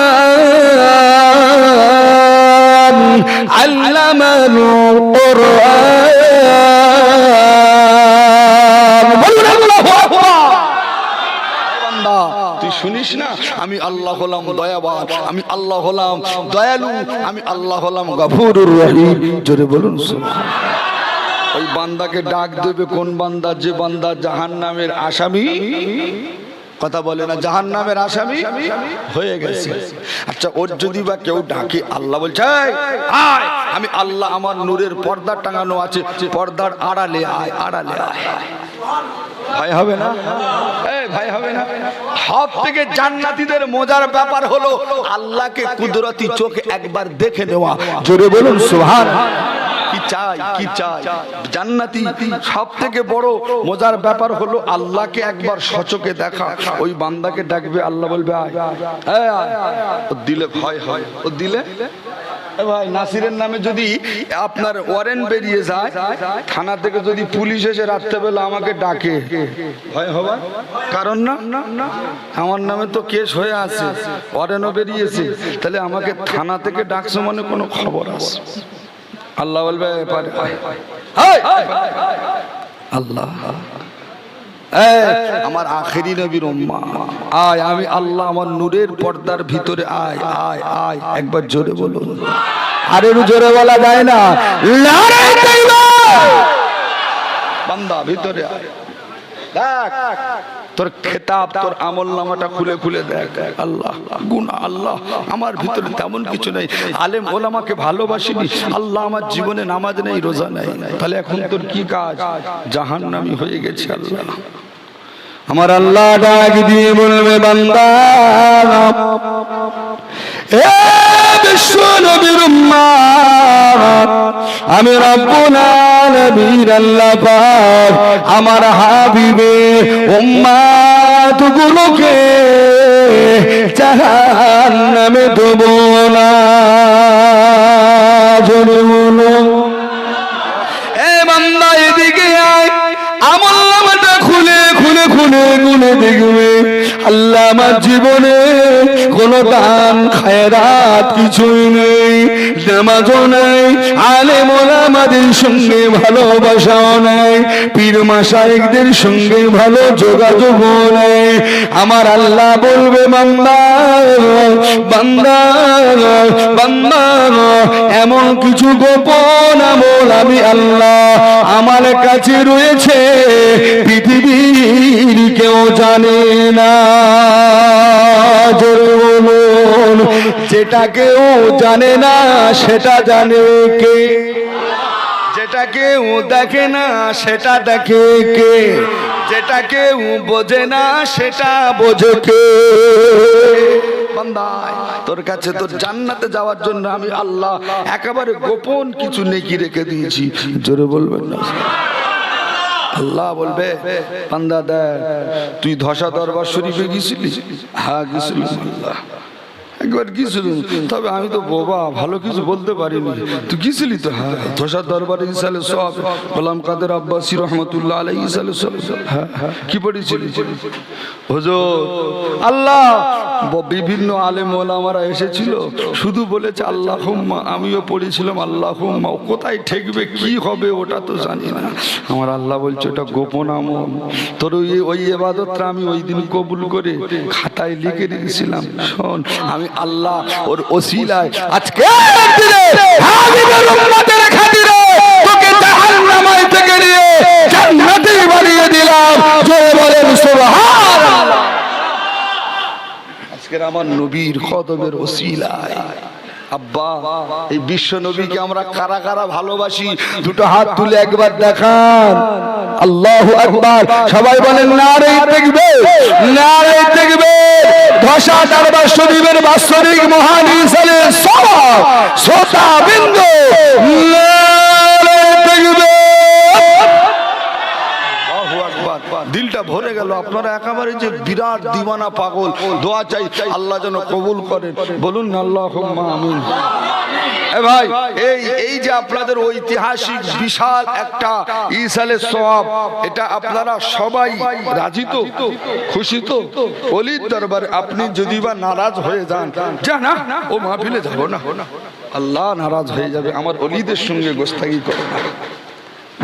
S1: আল্লামাল কুরআন, বলুন আল্লাহু আকবার। বান্দা তুই শুনিস না, আমি আল্লাহ হলাম দয়াবান, আমি আল্লাহ হলাম দয়ালু, আমি আল্লাহ হলাম গফুরুর রহিম, জোরে বলুন সুবহানাল্লাহ। ও ওই বান্দাকে ডাক দেবে কোন বান্দা? যে বান্দা জাহান্নামের আসামি, কথা বলে না, জাহান্নামের আসামি হয়ে গেছে। আচ্ছা ওর যদি বা কেউ ডাকে, আল্লাহ বলছে আয়, আমি আল্লাহ আমার নূরের পর্দা টাঙানো আছে, পর্দার আড়ালে আয়, আড়ালে আয়। ভয় হবে না? ভয় হবে না? সব থেকে জান্নাতীদের মজার ব্যাপার হলো আল্লাহকে কুদরতি চোখে একবার দেখে নেওয়া। জোরে বলুন সুবহানাল্লাহ। কি চাই, কি চাই? জান্নাতি সব থেকে বড় মজার ব্যাপার হলো আল্লাহকে একবার সচকে দেখা। ওই বান্দাকে ডাকবে, আল্লাহ বলবে আয়, ও দিলে ভয় হয়, ও দিলে ভাই নাসিরের নামে যদি আপনার ওয়ারেন্ট বেরিয়ে যায়, থানা থেকে যদি পুলিশ এসে রাত্রেবেলা আমাকে ডাকে, ভয় হবে? কারণ না, আমার নামে তো কেস হয়ে আছে, ওয়ারেন্টও বেরিয়েছে, তাহলে আমাকে থানা থেকে ডাকছে মানে কোনো খবর আছে। আল্লাহ বলবে আল্লাহ আমার আখেরি নবীর উম্মাহ আয়, আমি আল্লাহ আমার নূরের পর্দার ভিতরে আয়, আয়, আয়। একবার জোরে বলুন। আরে জোরে বলা যায় না? নারে তাকবীর। বান্দা ভিতরে আয়, দেখ তোর খেতাব, তোর আমল নামাটা খুলে খুলে দেখ। আল্লাহ গুনাহ, আল্লাহ আমার ভিতরে তেমন কিছু নেই, আলেম ওলামাকে ভালোবাসিনি, আল্লাহ আমার জীবনে নামাজ নেই, রোজা নেই, তাহলে এখন তোর কি কাজ? জাহান্নামী হয়ে গেছে। আল্লাহ আমার আল্লাহ ডাক দিয়ে বলবে, বান্দা এ বিশ্ব নবীর উম্মাহ, আমি রব্বুল আলামিন আল্লাহ পাক আমার হাবিবের উম্মাতগুলোকে জাহান্নামে দেব না। জোরে বলুন। এ বান্দা এদিকে আয়, আমল নামাটা খুলে খুলে খুলে খুলে দেখবে আল্লাহ আমার জীবনে কোনো দান খায়রাত কিছুই নেই, নামাজও নেই, আলেম ওলামাদের সঙ্গে ভালোবাসাও নেই, পীর মাশায়েখদের সঙ্গে ভালো যোগাযোগও নেই। আমার আল্লাহ বলবে, বান্দা বান্দা বান্দা, এমন কিছু গোপন আমল আমি আল্লাহ আমার কাছে রয়েছে, পৃথিবীর কেউ জানে না। জোরে বলুন। যেটা কেউ জানে না সেটা জানে কে? যেটা কেউ দেখে না সেটা দেখে কে? যেটা কেউ বোঝে না সেটা বোঝে কে? বান্দা তোর কাছে তোর জান্নাতে যাওয়ার জন্য আমি আল্লাহ একেবারে গোপন কিছু নেকি রেখে দিয়েছি। জোরে বলবেন না? আল্লাহ বলবে, বান্দা দেখ, তুই ধসা দরবার শরীফে গেছিলি? হ্যাঁ গেছিলাম আল্লাহ, একবার গিয়েছিলাম, তবে আমি তো বোবা, ভালো কিছু বলতে পারিনি। তুই গিয়েছিলি তো? হ্যাঁ। ধসার দরবারে ইসালে সব গোলাম কাদের আব্বাসী রহমতুল্লাহ আলাইহি ইসালে সব। হ্যাঁ। কি পড়েছিলি? হুজুর আল্লাহ বিভিন্ন আলেম ওলামারা এসেছিল, শুধু বলেছে আল্লাহুম্মা, আমিও পড়েছিলাম আল্লাহুম্মা। কোথায় ঠেকবে কি হবে ওটা তো জানি না। আমার আল্লাহ বলছে ওটা গোপন আমল, তোর ওই ইবাদতটা আমি ওই দিন কবুল করে খাতায় লিখে রেখেছিলাম। শোন, আমি আল্লাহ ওর ওসিলায় আজকে দিনে হাবিবের উম্মতের খাতিরে তোকে জাহান্নাম থেকে নিয়ে জান্নাতে বানিয়ে দিলাম। জোরে বলেন সুবহানাল্লাহ। আজকের আমার নবীর কদমের ওসিলায় আব্বা, এই বিশ্ব নবীকে আমরা কারা কারা ভালোবাসি? দুটো হাত তুলে একবার দেখান। আল্লাহু আকবার। সবাই বলেন নারে তাকবীর, নারে তাকবীর। ধসা দরবার শরীফের বাৎসরিক মহান ইসালে সওয়াব শ্রোতা বৃন্দ, নারে তাকবীর। দিলটা ভরে গেল। আপনারা একেবারে যে বিরাট দিওয়ানা পাগল, দোয়া চাই আল্লাহ যেন কবুল করেন। বলুন আল্লাহুম্মা আমিন। এ ভাই, এই যে আপনাদের ঐতিহাসিক বিশাল একটা ইসালে সওয়াব, এটা আপনারা সবাই রাজি তো, খুশি তো? ওলির দরবারে আপনি যদি বা নারাজ হয়ে যান, না ও মাহফিলে যাব না, আল্লাহ নারাজ হয়ে যাবে। আমার ওলিদের সঙ্গে গোস্তাগি করো না।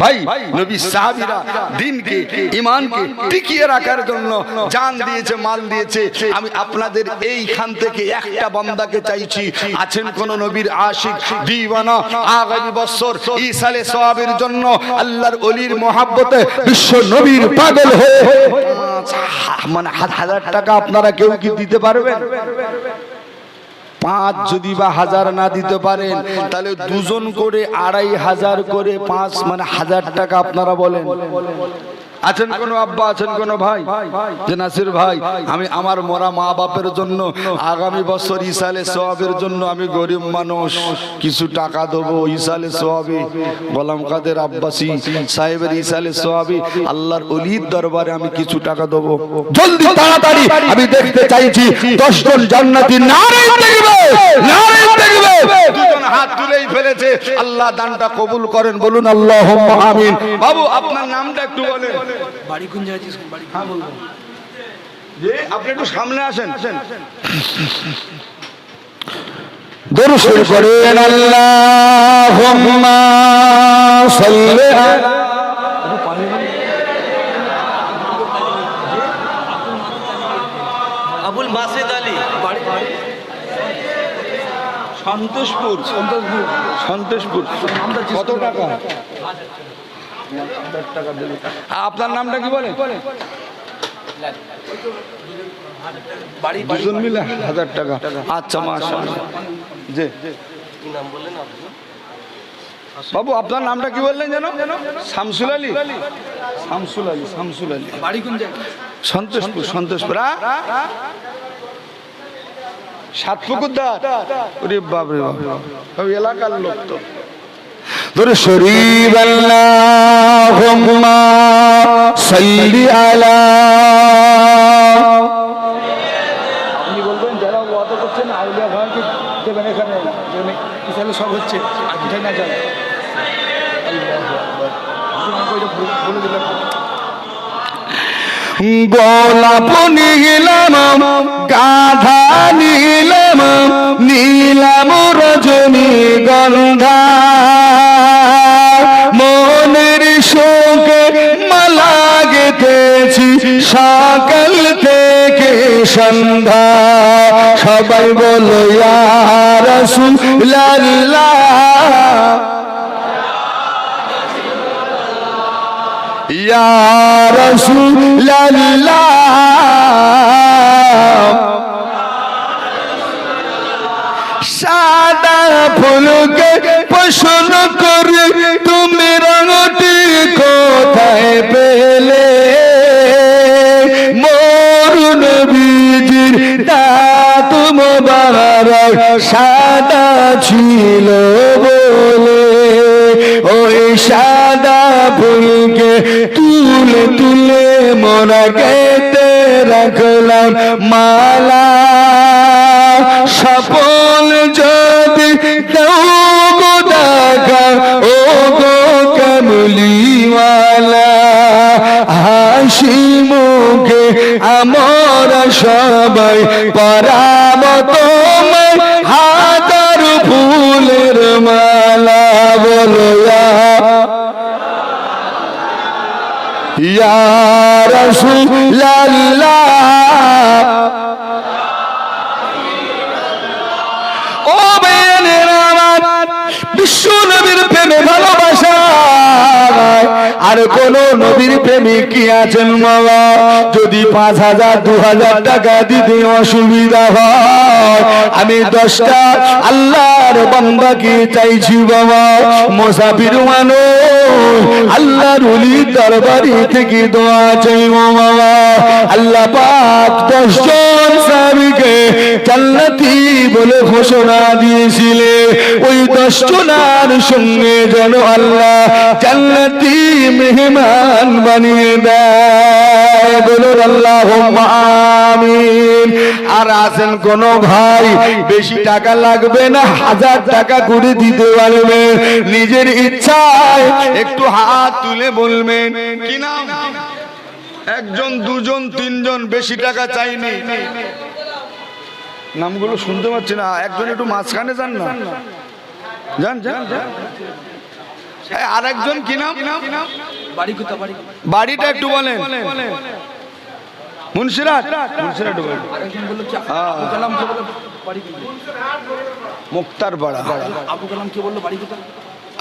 S1: ভাই নবী সাহাবীরা দ্বীনকে ঈমানকে টিকিয়ে রাখার জন্য জান দিয়েছে, মাল দিয়েছে। আমি আপনাদের এইখান থেকে একটা বান্দাকে চাইছি, আছেন কোন নবীর আশিক দিওয়ানা আগামী বছর ইসালে সওয়াবের জন্য আল্লাহর ওলির মহব্বতে বিশ্ব নবীর পাগল হয়ে মানে 1000 টাকা আপনারা কেউ কি দিতে পারবেন? 5 যদি বা 1000 না দিতে পারেন তাহলে দুজন করে 2500 করে 5 মানে 1000 টাকা আপনারা বলেন। আছেন কোন আব্বা, আছেন কোন ভাই যে নাসির ভাই আমি আমার মরা মা বাপের জন্য আগামী বছর ইসালে সওয়াবের জন্য আমি গরিব মানুষ কিছু টাকা দেবো ইসালে সওয়াবে, গোলাম কাদের আব্বাসী সাহেবের ইসালে সওয়াবে আল্লাহর ওলির দরবারে আমি কিছু টাকা দেবো। জলদি তাড়াতাড়ি আমি দেখতে চাইছি 10 জন জান্নাতি নারে দেখবে, নারে দেখবে। দুজন হাত তুলেই ফেলেছে, আল্লাহ দানটা কবুল করেন, বলুন আল্লাহুম্মা আমিন। বাবু আপনার নামটা একটু বলেন।
S2: বাড়ি কোন জায়গায়? বাড়ি হ্যাঁ বলবো
S1: যে আপনি একটু সামনে আসেন। দরুদ শরীফ পড়েন আল্লাহুম্মা সাল্লি আলা
S2: আবুল মাসিদ আলী বাড়ি
S1: সন্তোষপুর। সন্তোষপুর কত টাকা? আপনার নামটা কি বলেন? দুজন মিলে 1000 টাকা। আচ্ছা মাশাআল্লাহ। জি বাবু আপনার নামটা কি বললেন যেন? শামসুল আলী। শামসুল আলী, শামসুল আলী।
S2: বাড়ি কোন জায়গায়?
S1: সন্তোষপুর। সন্তোষপুর সাতপুকুরদার। ওরে বাপ রে বাপ, সব এলাকার লোক তো। দরুদ শরীফ আল্লাহুম্মা সাল্লি আলা। আপনি বলবেন যারা ওয়াদা করছেন আউলিয়া ভাইকে দেবেন এখানে ইসালে সব হচ্ছে আজকে না জানেন। আল্লাহু আকবার। আমাকে এটা বলে দিলাম। গোলাপ নিলাম, গাধা নিলাম, নীলাম রজনীগন্ধা, মনের শোকে মালা গেঁথেছি সকাল থেকে সন্ধ্যা। সবাই বলো ইয়া রাসূলুল্লাহ, ইয়া রাসূলুল্লাহ। সাদা ফুলকে পছন্দ করে তুমি রঙটি কোথায় পেলে? মোর নবীজির দাঁত মোবারক সাদা ছিল বলে ওই সাদা ফুলকে তুলে তুলে মোরা কেটে রাখলাম মালা। সফল যদি দাও গো দেখা ও গো কামলিওয়ালা, হাসি মুখে আমরা সবাই পরাব তোমায় হাজার ফুলের মালা। বলো ইয়া রাসূলুল্লাহ। ও বেনেরা আমার বিশ্ব নবীর প্রেমে ভালোবাসা আর কোন নবীর প্রেমে কি আছেন বাবা? যদি 5000 2000 টাকা দিতে অসুবিধা হয়, আমি 10টা আল্লাহর বান্দাকে চাইছি বাবা। মুসাফির মানুষ আল্লাহর ওলির দরবারে থেকে দোয়া চাইবো বাবা। আল্লাহ পাক 10 জন সাহাবীকে জান্নাতি বলে ঘোষণা দিয়েছিলেন। ওই 10 জনের সঙ্গে যেন আল্লাহ জান্নাতি মেহমান বানিয়ে দেয়, বলুন আল্লাহুম্মা আমিন। আর আছেন কোন ভাই বেশি টাকা লাগবে না, 1000 টাকা করে দিতে পারবে, নিজের ইচ্ছায় একটু হাত তুলে বলবেন কি নাম? 1 জন 2 জন 3 জন, বেশি টাকা চাইনি। নামগুলো শুনতে পাচ্ছি না, একজন একটু মাঝখানে যান না, যান যান। আরেকজন কি নাম?
S2: বাড়ি কোথা বাড়ি?
S1: বাড়িটা একটু বলেন। মুন্সিরাট। মুন্সিরাট
S2: আরেকজন বললো কি আবু কালাম, কে বললো বাড়ি কোথায়?
S1: মুক্তার পাড়া।
S2: আবু কালাম কে বললো বাড়ি কোথায়?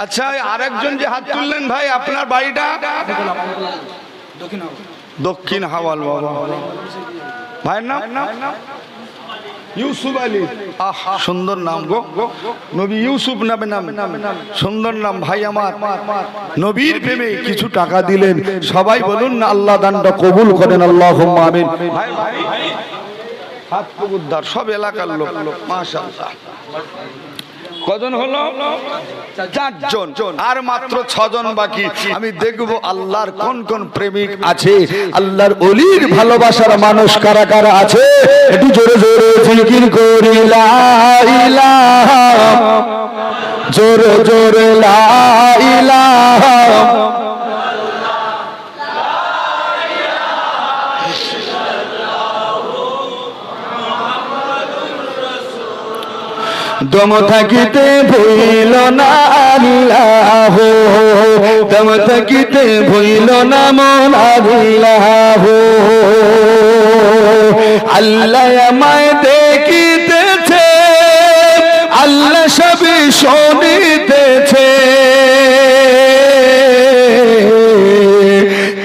S1: আচ্ছা, আরেকজন যে হাত তুললেন ভাই, আপনার বাড়িটা?
S2: আবু কালাম দক্ষিণ আবু।
S1: দক্ষিণ হাওয়াল। বাবা ভাইয়ের নাম? ইউসুফ আলী। আহ, সুন্দর নাম গো, নবী ইউসুফ নামে নাম, সুন্দর নাম। ভাই আমার নবীর প্রেমে কিছু টাকা দিলেন, সবাই বলুন না আল্লাহ দানটা কবুল করেন, আল্লাহুম্মা আমিন। ভাই হাত উদ্ধার সব এলাকার লোক, মাশাআল্লাহ। কজন হলো? 4 জন, আর মাত্র 6 জন বাকি। আমি দেখবো আল্লাহর কোন কোন প্রেমিক আছে, আল্লাহর ওলির ভালোবাসার মানুষ কারা কারা আছে। একটু জোরে জোরে জিকির করি লা ইলাহা, জোরে জোরে লা ইলাহা। দম থাকিতে ভইল না আল্লাহ, দম থাকিতে ভইল না মন আল্লাহ। আল্লাহ আমায় দেখিতেছে, আল্লাহ সবই শুনিতেছে,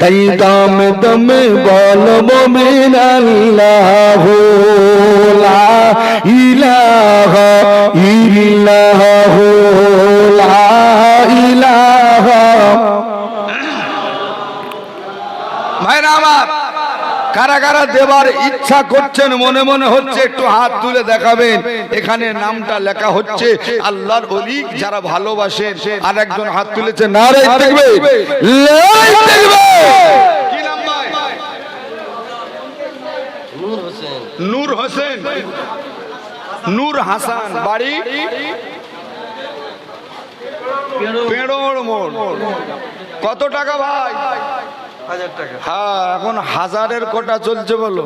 S1: তাই দাম দমে বল মুমিন আল্লাহ লা ইলাহা ইল্লাল্লাহু লা ইলাহা। ভাইরা আমার, কারা কারা দেবার ইচ্ছা করছেন মনে মনে হচ্ছে একটু হাত তুলে দেখাবেন। এখানে নামটা লেখা হচ্ছে আল্লাহর ওলি যারা ভালোবাসেন। আর একজন হাত তুলেছে, নারে তাকবীর, নারে তাকবীর। কি নাম ভাই? নূর হোসেন। নূর হোসেন, নূর হাসান, বাড়ি পেড়োর মোড়। কত টাকা ভাই?
S2: 1000 টাকা।
S1: হ্যাঁ, এখন 1000-এর কোটা চলছে বলো।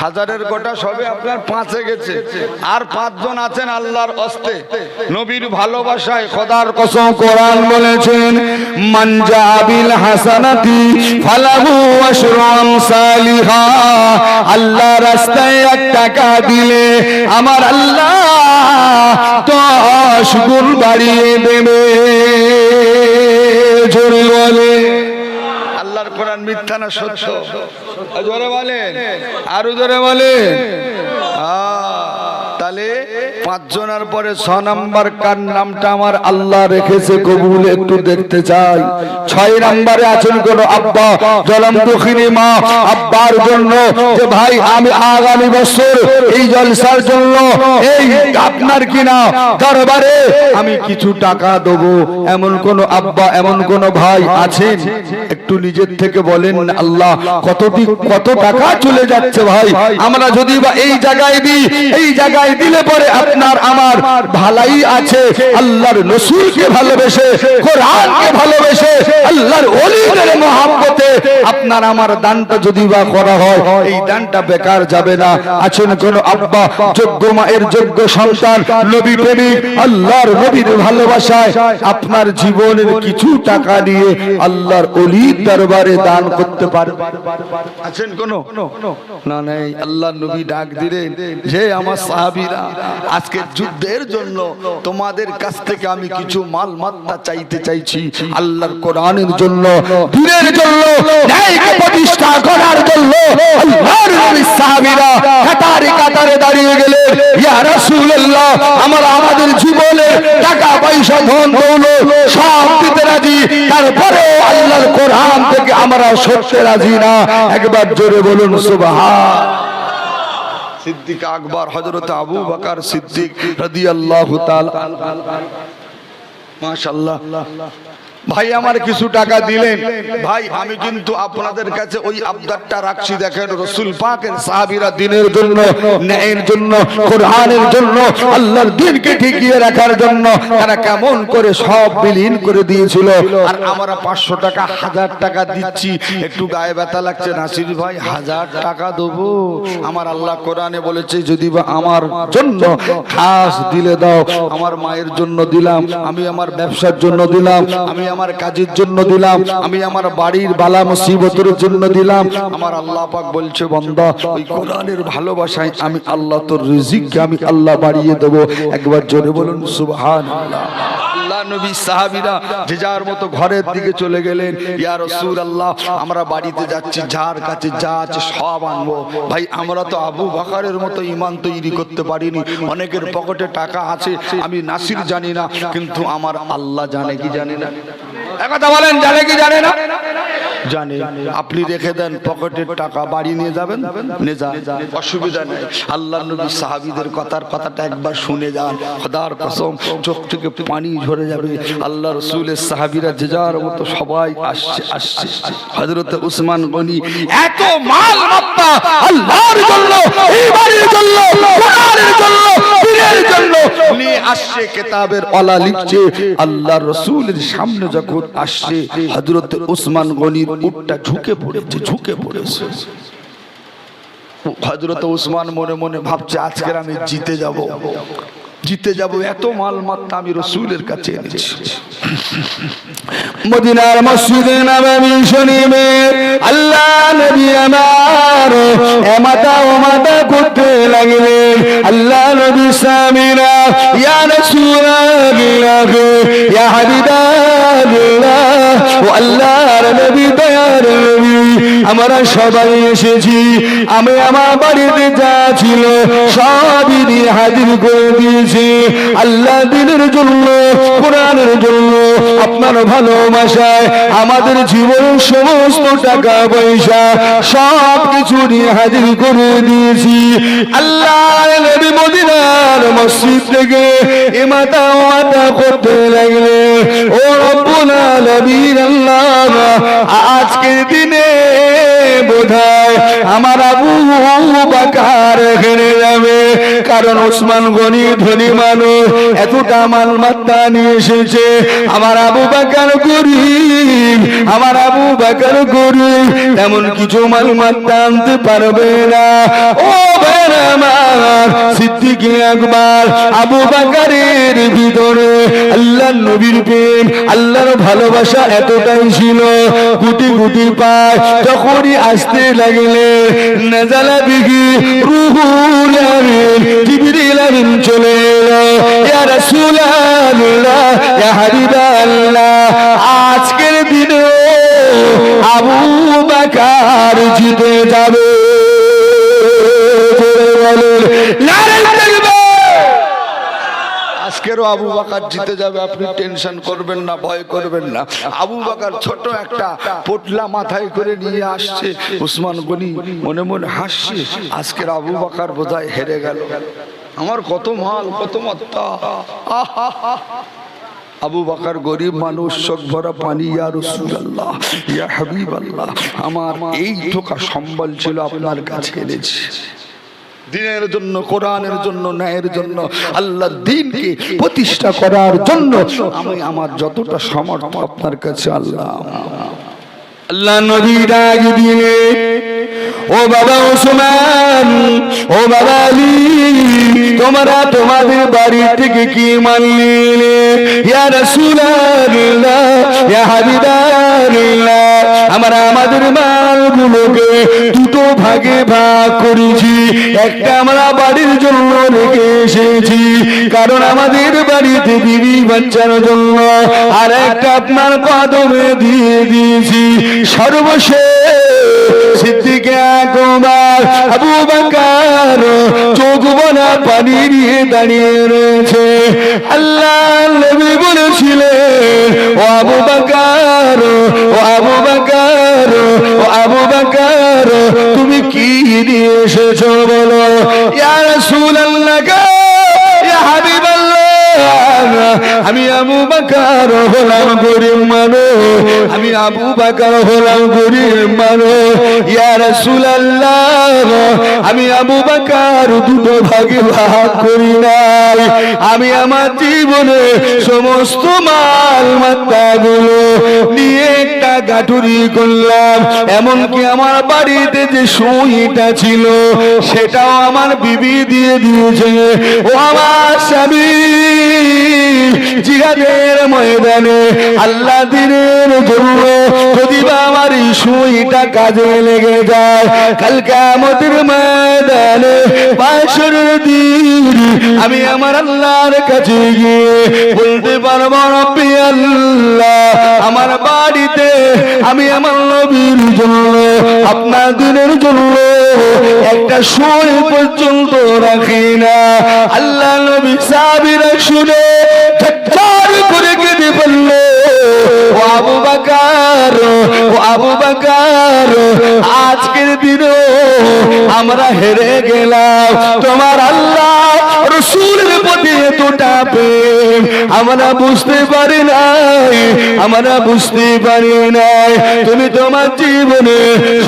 S1: 1000-এর কোটা সবে আপনার 5-এ গেছে, আর 5 জন আছেন আল্লাহর ওয়াস্তে নবীর ভালোবাসায়। খোদার কসম কোরআন বলেছেন, মান জাবিল হাসানাতি ফালাহু আশরু আমসালিহা। আল্লাহ রাস্তায় 1 টাকা দিলে আমার আল্লাহ 10 গুণ বাড়িয়ে দেবে। জোরে বলে আল্লাহর কোরআন মিথ্যা না সত্য? জোরে বলেন, আরো জোরে বলেন। তাহলে 5 জনের পরে 6 নাম্বার কার নামটা আমার আল্লাহ রেখেছে কবুল একটু দেখতে চাই। 6 নম্বরে আছেন কোন আব্বা, জলম দুঃখিনী মা। আব্বার জন্য যে ভাই আমি আগামী বছর এই জলসার জন্য এই আপনার কিনা দরবারে আমি কিছু টাকা দেবো, এমন কোন আব্বা, এমন কোন ভাই আছেন? একটু নিজের থেকে বলেন, আল্লাহ কত টাকা চলে যাচ্ছে ভাই, আমরা যদি বা এই জায়গায় দিই, এই জায়গায় দিলে পরে আপনার আমার ভালাই আছে। আল্লাহর রাসূলকে ভালোবেসে, কোরআনকে ভালোবেসে, আল্লাহর ওলিদের মহব্বতে আপনার আমার দানটা যদি বা করা হয়, এই দানটা বেকার যাবে না। আছেন কোন আব্বা, যোগ্য মায়ের যোগ্য সন্তান, নবী প্রেমিক, আল্লাহর নবীর ভালোবাসায় আপনার জীবনের কিছু টাকা নিয়ে আল্লাহর ওলির দরবারে দান করতে পারবে? আছেন কোন? না, নাই। আল্লাহর নবী ডাক দিলেন, যে আমার সাহাবীরা, আজকে যুদ্ধের জন্য তোমাদের কাছ থেকে আমি কিছু মাল মাত্তা চাইতে চাইছি, আল্লাহর কোরআনের জন্য, দ্বীনের জন্য, ন্যায়কে প্রতিষ্ঠা করার জন্য। আল্লাহর নবীর সাহাবীরা কাতারে কাতারে দাঁড়িয়ে গেলেন, ইয়া রাসূলুল্লাহ, আমরা আমাদের জীবনে টাকা পয়সা ধন দৌলত সব দিতে রাজি, তারপরে আল্লাহর কোরআন থেকে আমরা সরতে রাজি না। একবার জোরে বলুন সুবহান। সিদ্দিক আকবর হযরত আবু বকর সিদ্দিক রাদিয়াল্লাহু তাআলা, মাশাআল্লাহ। ভাই আমার কিছু টাকা দিলেন, ভাই আমি কিন্তু আপনাদের কাছে ওই আবদারটা রাখছি। দেখেন রাসূল পাকের সাহাবীরা দিনের জন্য, ন্যায়ের জন্য, কোরআনের জন্য, আল্লাহর দ্বীনকে টিকিয়ে রাখার জন্য তারা কেমন করে সব বিলীন করে দিয়েছিল। আর আমরা 500 টাকা 1000 টাকা দিচ্ছি, একটু গায়ে ব্যথা লাগছে। নাসির ভাই 1000 টাকা দেবো? আমার আল্লাহ কোরআনে বলেছে যদি বা আমার জন্য খাস দিলে দাও। আমার মায়ের জন্য দিলাম, আমি আমার ব্যবসার জন্য দিলাম, আমি আমার কাজের জন্য দিলাম, আমি আমার বাড়ির বালা মুসিবতের জন্য দিলাম। আমার আল্লাহ পাক বলছে বান্দা ওই কোরআনের ভালোবাসায় আমি আল্লাহ তোর রিজিককে আমি আল্লাহ বাড়িয়ে দেব। একবার জোরে বলুন সুবহানাল্লাহ। আল্লাহ নবী সাহাবীরা যে যার মতো ঘরের দিকে চলে গেলেন। ইয়া রাসূলুল্লাহ আমরা বাড়িতে যাচ্ছি, যার কাছে যা আছে সব আনবো। ভাই আমরা তো আবু বকরের মতো ঈমান তৈরি করতে পারিনি। অনেকের পকেটে টাকা আছে, আমি নাসির জানি না, কিন্তু আমার আল্লাহ জানে কি জানে না? একথা বলেন, জানে কি জানে না? জানে। আপনি রেখে দেন পকেটের টাকা, বাড়ি নিয়ে যাবেন, নিয়ে যান, অসুবিধা নেই। আল্লাহ নবী সাহাবীদের কথাটা একবার শুনে যান, খোদার কসম চোখ থেকে পানি ঝরে যাবে। আল্লাহ রাসূলের সাহাবীরা যে যার মতো সবাই আসছে। হযরত উসমান গনি এত মাল মাত্তা আল্লাহর জন্য, ঈমানের জন্য, কোরআনের জন্য, দ্বীনের জন্য নিয়ে আসছে। কিতাবের ওয়ালা লিখছে আল্লাহর রাসূলের সামনে যখন আসছে হযরত উসমান গনির উটটা ঝুঁকে পড়েছে। হযরত উসমান মনে মনে ভাবছে আজকে আমি জিতে যাব, এত মাল মাত্তা আমি রাসূলের কাছে এনেছি। মদিনার মসজিদে নববী শরীফে আল্লাহ নবী আমার এমাতা ওমাতা করতে লাগলেন। আল্লাহ নবী সামিনা ইয়া রাসূলুল্লাহ ইয়া হাবিবাল্লাহ, ও আল্লাহর নবী দয়ার নবী আমরা সবাই এসেছি, আমি আমার বাড়িতে যা ছিল সবই দিয়ে হাজির করে দিয়েছি। আল্লাহ দ্বীনের জন্য, কোরআনের জন্য, আপনার ভালোবাসায় আমাদের জীবনের সমস্ত টাকা পয়সা সব কিছু নিয়ে হাজির করে দিয়েছি। আল্লাহ নবী মদিনার মসজিদ থেকে ইমাতা ওয়াতা করতে লাগলে, ও রব্বুল আলামিন আল্লাহ আজকের দিনে বোধহয় আমার আবু বকর হেরে যাবে, কারণ ওসমান গনি ধনী মানুষ, এতটা মাল মাত্তা নিয়ে এসেছে। আমার আবু বকর গরিব, আমার আবু বকর গরিব, এমন কিছু মাল মাত্তা আনতে পারবে না। ও ভাইরা আমার, সিদ্দিক আকবর আবু বকরের ভিতরে আল্লাহর নবীর প্রেম, আল্লাহর ভালোবাসা এতটাই ছিল, গুটি গুটি পায় যখনই আসতে লাগলে নাজালা বিহি রূহুল আমিন জিবরিল আমিন চলে এলো। ইয়া রাসূলুল্লাহ ইয়া হাবিবাল্লাহ আজকের দিনে আবু বকর জিতে যাবে। আজকেরও আবু বকর জিতে যাবে, আপনি টেনশন করবেন না, ভয় করবেন না। আবু বকর ছোট একটা পোটলা মাথায় করে নিয়ে আসছে, উসমান গনি মনে মনে হাসছে, আজকের আবু বকর বোধহয় হেরে গেল। আমার কত মাল, কত মাত্তা। আবু বকর গরিব মানুষ, চোখ ভরা পানি। ইয়া রাসূলুল্লাহ ইয়া হাবিবাল্লাহ আমার এই ঠোকা সম্বল ছিল আপনার কাছে এনেছি, দ্বীনের জন্য, কোরআনের জন্য, ন্যায়ের জন্য, আল্লাহর দ্বীনকে প্রতিষ্ঠা করার জন্য আমি আমার যতটা সামর্থ্য আপনার কাছে আল্লাহ নবী ডাক দিলে, ও বাবা ওসমান, ও বাবা আলী, তোমরা তোমাদের বাড়ি থেকে কি মাল নিলে? ইয়া রাসূলুল্লাহ ইয়া হাবিবাল্লাহ আমরা আমাদের মালগুলোকে দুটো ভাগে ভাগ করেছি, একটা আমরা বাড়ির জন্য রেখে এসেছি, কারণ আমাদের বাড়িতে বিবি বাচ্চার জন্য, আর একটা আপনার কদমে দিয়ে দিয়েছি। সর্বশেষ সিদ্দিক আকবর আবু বকর চোখ বোনা পানি নিয়ে দাঁড়িয়ে রয়েছে। আল্লাহ নবী বলেছিলেন, ও আবু বকর, ও আবু বকর, ও আবু বকর তুমি কি নিয়ে এসেছো বলো? ইয়া রাসূলুল্লাহ ইয়া হাবিবাল্লাহ আমি আবু বকর হলাম গরিব মানুষ, আমি আবু বকর হলাম গরিব মানুষ। ইয়া রাসূলুল্লাহ, আমি আবু বকর দুটো ভাগে ভাগ করি নাই। আমি আমার জীবনে সমস্ত মাল মাত্রাগুলো নিয়ে একটা গাঠুরি করলাম। এমনকি আমার বাড়িতে যে সুইটা ছিল সেটাও আমার বিবি দিয়ে দিয়েছে। ও আমার স্বামী জিহাদের ময়দানে আল্লাহ দ্বীনের জন্য যদি বা আমার এই সুইটা কাজে লেগে যায়, কাল কিয়ামতের ময়দানে বাসরের দিন আমি আমার আল্লাহর কাছে গিয়ে বলতে পারবো, রব্বি আল্লাহ, আমার বাড়িতে আমি আমার নবীর জন্য আপনার দিনের জন্য একটা সুই পর্যন্ত রাখি না। আল্লাহ নবী সাহাবীরা শুনে ঝরঝর করে কেঁদে বলল, ও আবু বকর, ও আবু বকর, আজকের দিনও আমরা হেরে গেলাম। তোমার আল্লাহ রাসূলের প্রতি এতটা প্রেম আমরা বুঝতে পারি নাই, আমরা বুঝতে পারি নাই। তুমি তোমার জীবনে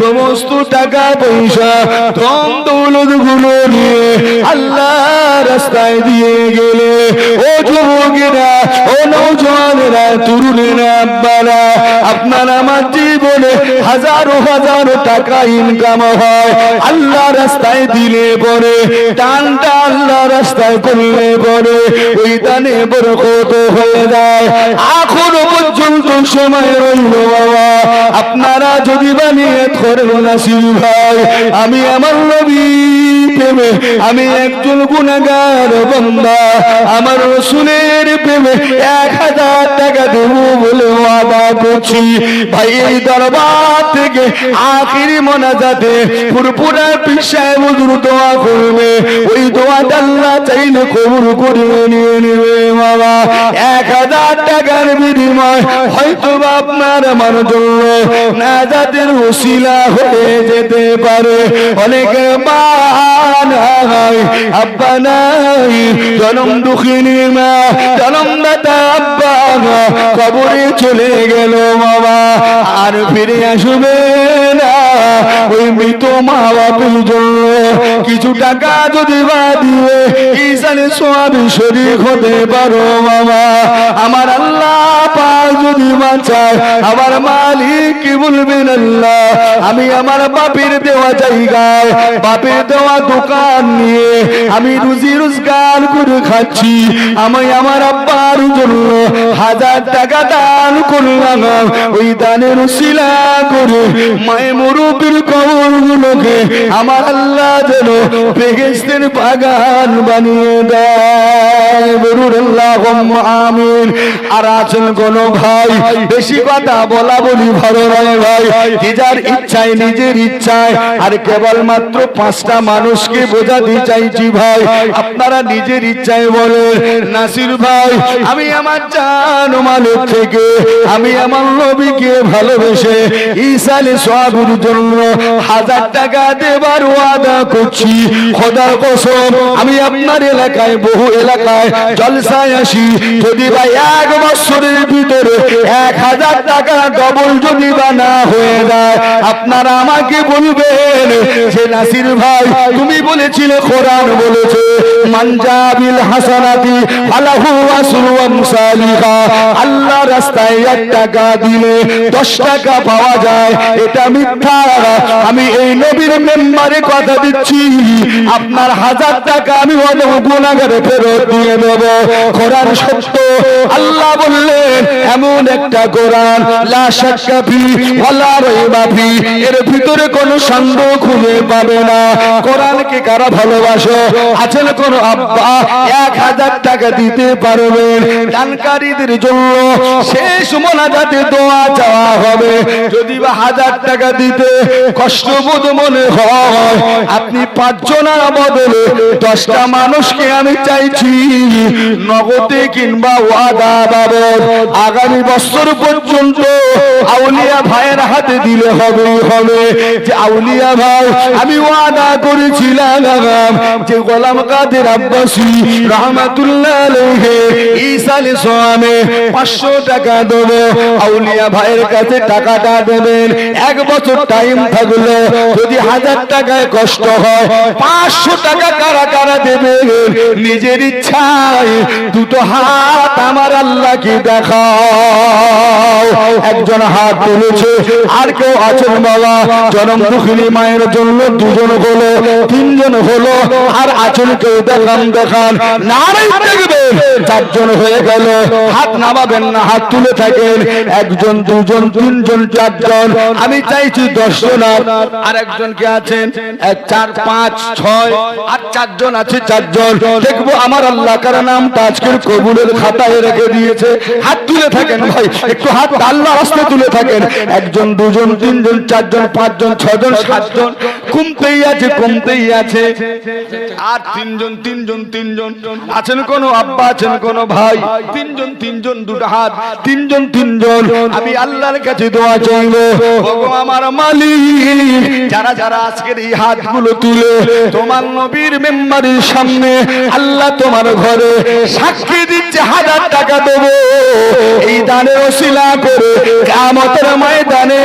S1: সমস্ত টাকা পয়সা ধন দৌলত গুলো নিয়ে আল্লাহ রাস্তায় দিয়ে গেলে। ও যুবকেরা, ও নওজওয়ানেরা, তরুণেরা, আব্বারা, আপনার আমার জীবনে হাজারো হাজারো টাকা ইনকাম হয়, আল্লাহ রাস্তায় দিলে পরে দানটা আল্লাহ রাস্তায় করলে পরে ওই দানে বরকত হয়ে যায়। এখনো পর্যন্ত সময় রইল বাবা, আপনারা যদি বানিয়ে করেন নাসির ভাই, আমি আমার নবী প্রেমে আমি একজন গুনাহগার বান্দা, আমার রাসূলের প্রেমে 1000 টাকা দেব বলে ওয়াদা করছি। ভাই এই দরবার থেকে আখিরি মোনাজাতে পুরপুরা পীর সাহেব হুজুর দোয়া করবে, ওই দোয়াটা আল্লাহ চাইলে কবুল করে নিয়ে নেবে বাবা। 1000 টাকার বিনিময় হয়তো আপনার আমার জন্য নাজাতের ওসিলা হয়ে যেতে পারে। অনেকে মা নাই, আব্বা নাই, জনম দুঃখিনী মা, জনমদাতা আব্বা কবরে চলে গেল বাবা, আর ফিরে আসবে না। ওই মৃত মা বাপের জন্য কিছু টাকা যদি বা দিয়ে ঈশানে সোয়াবে শরীক হতে পারো বাবা, আমার আল্লাহ পাক যদি বাঁচায়, আমার মালিক কি বলবেন, আল্লাহ আমি আমার বাপের দেওয়া জায়গায়, বাপের দেওয়া দোকান নিয়ে আমি রুজি রোজগার করে খাচ্ছি, আমি আমার আব্বার জন্য 1000 টাকা দান করলাম। ওই দানের উসিলা করে মায়ে মুরব্বির কবরগুলোকে আমার আল্লাহ যেন বেহেশতের বাগান বানিয়ে দেয়। বলুন আল্লাহুম্মা আমিন। আর আছেন কোন ভাই বেশি কথা বলা বলি ভালো নয় ভাই, নিজের ইচ্ছায় নিজের ইচ্ছায় আর কেবলমাত্র 5টা মানুষকে বোঝাতে চাইছি ভাই, আপনারা নিজের ইচ্ছায় বলেন, নাসির ভাই আমি আমার জান মালের থেকে আমি আমার নবীকে ভালোবেসে ঈশানে সোয়াবের জন্য 1000 টাকা দেবার ওয়াদা করছি। খোদার কসম আমি আপনার এলাকায় বহু এলাকায় জলসায় আসি, যদি ভাই 1 বছরের ভিতরে 1000 টাকা ডবল যদি বা না হয়ে যায়, আপনারা আমাকে বলবেন যে নাসির ভাই তুমি বলেছিলে, কোরআন বলেছে মান জাবিল হাসানাতি ফালাহু আসরু আমসালিহা, আল্লাহ রাস্তায় 1 টাকা দিলে 10 টাকা পাওয়া যায়, এটা মিথ্যা। আমি এই নবীর মেম্বারে কথা দিচ্ছি, আপনার 1000 টাকা আমি অনেক গুনাহগারে ফেরত দিয়ে দেব। কোরআন সত্য, আল্লাহ বললেন এমন একটা কোরআন লা শাক্কা ফি ওয়ালা রাইবা ফি, এর ভিতরে কোনো সন্দেহ খুঁজে পাবে না। কোরআনকে কারা ভালোবাসো, আছেন কোন আব্বা 1000 টাকা দিতে পারবেন? দানকারীদের নিজের জন্য শেষ মোনাজাতে দোয়া চাওয়া হবে। যদি বা 1000 টাকা দিতে কষ্টবোধ মনে হয়, আপনি 5 জনের বদলে 10টা মানুষকে আমি চাইছি নগদে কিংবা ওয়াদা বাবদ আগামী বছর পর্যন্ত আউলিয়া ভাইয়ের হাতে দিলে হবে যে আউলিয়া ভাই আমি ওয়াদা করেছিলাম যে গোলাম কাদের আব্বাসী রহমাতুল্লাহ আলাইহি ঈসালে সোয়ামে 500 টাকা দেবো। আউলিয়া ভাইয়ের কাছে টাকাটা দেবেন। 1 বছর টাইম থাকলো, যদি 1000 টাকায় কষ্ট হয় 500 টাকা কারা কারা দেবেন নিজের ইচ্ছায় দুটো হাত আমার আল্লাহকে দেখাও। একজন হাত তুলেছে, আর কেউ আছেন বাবা? জনম দুঃখিনী মায়ের জন্য 2 জন হলো, 3 জন হলো, আর আছেন কেউ? দেখান দেখান, নারাই দেখবেন 4 জন হয়ে গেল। হাত নামাবেন না, হাত তুলে থাকেন। 1 জন 2 জন 3 জন 4 জন, আমি চাইছি 10 জন। আর একজন কে আছেন? 1 4 5 6 আর 4 জন আছে। 4 জন দেখবো আমার আল্লাহ কার নামটা আজকের কবুলের খাতায় রেখে দিয়েছে। হাত তুলে থাকেন ভাই, একটু হাত আল্লাহ রাস্তায় তুলে থাকেন। 1 জন 2 জন 3 জন 4 জন 5 জন 6 জন 7 জন, কমতেই আছে কমতেই আছে। আর 3 জন 3 জন 3 জন আছেন কোন আব্বা, আছেন কোন ভাই? 3 জন 3 জন, দুটো হাত। 3 জন 3 জন, আমি আল্লাহর কাছে দোয়া চাইবো, ওগো আমার মালিক, যারা যারা আজকের এই হাতগুলো তুলে তোমার নবীর মেম্বারের সামনে আল্লাহ তোমার ঘরে সাক্ষী দিচ্ছে 1000 টাকা দেবো, এই দানের ওসিলা করে কিয়ামতের ময়দানে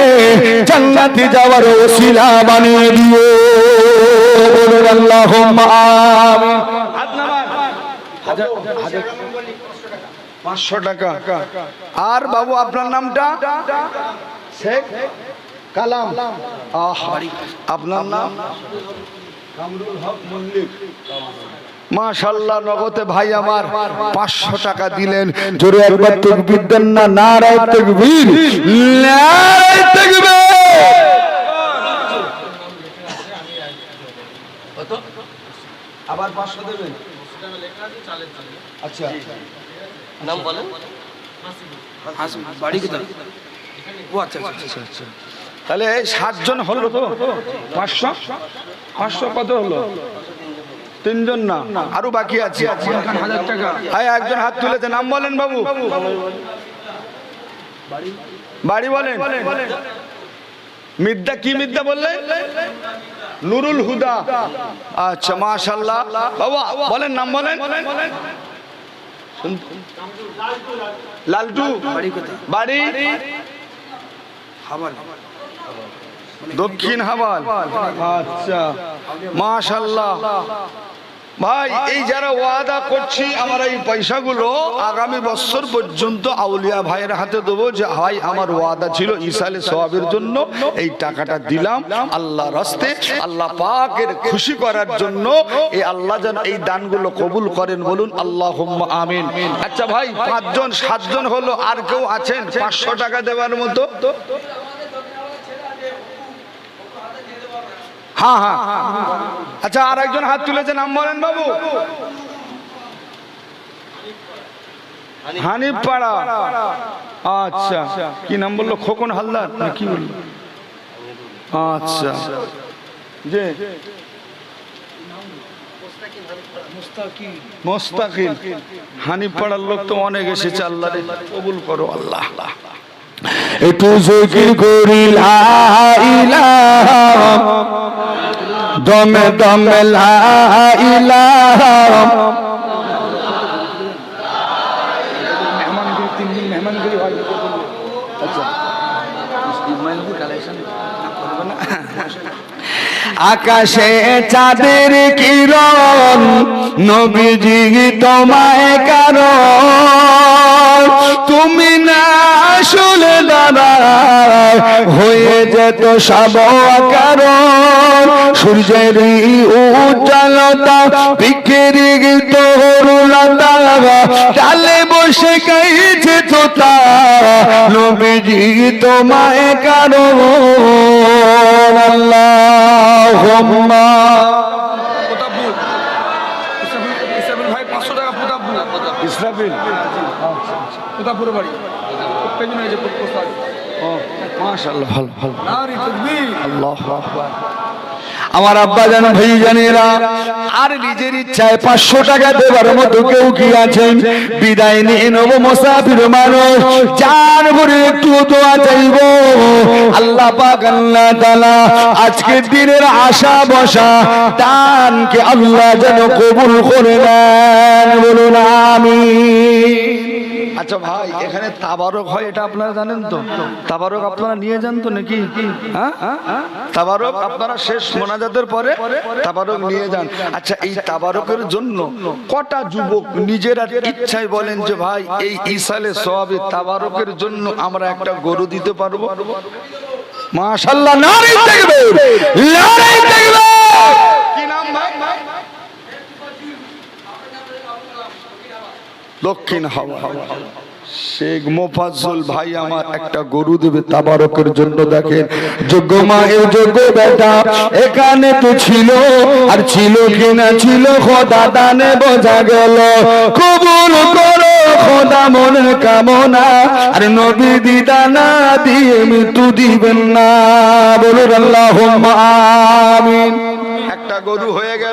S1: জান্নাতে যাওয়ার ওসিলা বানিয়ে দিও। বলুন আল্লাহুম্মা আমিন। হাত নামান। 500 টাকা। আর বাবু আপনার নামটা? শেখ কালাম। আপনার নাম? কামরুল হক মল্লিক। মাশাআল্লাহ, নগদে ভাই আমার 500 টাকা দিলেন। জোরে একবার তাকবীর দেন না? নারায়ে তাকবীর, নারায়ে তাকবীর। কত? আবার 500 দেবেন? আচ্ছা,
S2: নাম বলেন। বাড়ি কোথায়? ও আচ্ছা আচ্ছা আচ্ছা।
S1: তাহলে 7 জন হলো তো? 500 500 কত হলো? 3 জন না, আরো বাকি আছে।
S2: 1000 টাকা।
S1: হ্যাঁ, একজন হাত তুলেছে। নাম বলেন বাবু? বাড়ি বলেন? মিদ্দা। কি মিদ্দা বললেন? নুরুল হুদা। আচ্ছা, মাশাআল্লাহ। বাবা বলেন, নাম বলেন? লালটু।
S2: বাড়ি কোথায়?
S1: বাড়ি
S2: হাওয়াল,
S1: দক্ষিণ হাওয়াল। আচ্ছা, মাশাআল্লাহ। ভাই, এই যারা ওয়াদা করছি আমরা এই পয়সাগুলো আগামী বছর পর্যন্ত আউলিয়া ভাইয়ের হাতে দেবো, যে ভাই আমার ওয়াদা ছিল ইসালে সওয়াবের জন্য এই টাকাটা দিলাম আল্লাহর রাস্তে, আল্লাহ পাকের খুশি করার জন্য। এই আল্লাহ যেন এই দানগুলো কবুল করেন, বলুন আল্লাহুম্মা আমিন। আচ্ছা ভাই, 5 জন 7 জন হলো, আর কেউ আছেন 500 টাকা দেওয়ার মতো? হ্যাঁ হ্যাঁ। আচ্ছা, আর একজন হাত তুলেছে। নাম বলেন বাবু? হানিফ পাড়া। আচ্ছা, কি নাম বললো? খোকন হালদার না কি বললো? আচ্ছা, যে মোস্তাকিল। হানিফ পাড়ার লোক তো অনেক এসেছে। আল্লাহ কবুল করো আল্লাহ। একটু জিকির করি লা ইলাহা, দমে দমে লা ইলাহা।
S2: মেহমানগিরি 3 দিন মেহমানগিরি হয়। আচ্ছা, মেহমানগিরি কালেকশন করবে না।
S1: আকাশে চাঁদের কিরণ, নবীজি তোমায় কারণ, তুমি না আসলে দাঁড়ায় হয়ে যেত সব কারণ। সূর্যের উজ্জ্বলতা, বৃক্ষের তরুণতা, ডালে বসে গাইছে তোতা, নবীজি তোমায় কারণ। আল্লাহুম্মা।
S2: ইসরাফিল ভাই 500 টাকা। প্রতাপপুর।
S1: ইসরাফিল।
S2: কোথাপুরে বাড়ি পেছনে এসে পোস্ট ও মাশাআল্লাহ ভালো ভালো নারী তাকবীর আল্লাহু আকবার
S1: আমার আব্বা জান ভাই জানেরা আর নিজের ইচ্ছায় 500 টাকা দেবার মতো কেউ কি আছেন? বিদায় নিয়ে নেব মুসাফির মানুষ, জান ভরে একটু দোয়া চাইব আল্লাহ পাক আল্লাহ তাআলা আজকের দিনের আশা বসা দানকে আল্লাহ যেন কবুল করে নেন, বলুন আমিন।
S2: আচ্ছা ভাই, এখানে তাবারক হয় এটা আপনারা জানেন তো? তাবারক আপনারা নিয়ে যান তো নাকি? হ্যাঁ, তাবারক আপনারা শেষ মোনাজাতের পরে তাবারক নিয়ে যান। আচ্ছা, এই তাবারকের জন্য কটা যুবক নিজেরা ইচ্ছায় বলেন যে ভাই এই ইসালে সওয়াবে তাবারকের জন্য আমরা একটা গরু দিতে পারবো?
S1: মাশাআল্লাহ, নারী তাকবীর, নারী তাকবীর।
S2: কি নাম ভাই? দক্ষিণ হাওয়া শেখ মোফাজ্জল ভাই আমার একটা গরু দেবে তাবারকের জন্য। দেখেন,
S1: যোগ্য মায়ের যোগ্য বেটা এখানে তো ছিল, আর ছিল কিনা ছিল খোদা দানে বোঝা গেল। কবুল করো খোদা মনের কামনা, আর নবী দিদানা দিয়ে মৃত্যু দিবেন না, বলুন আল্লাহুম্মা আমিন।
S2: একটা গরু হয়ে গেল।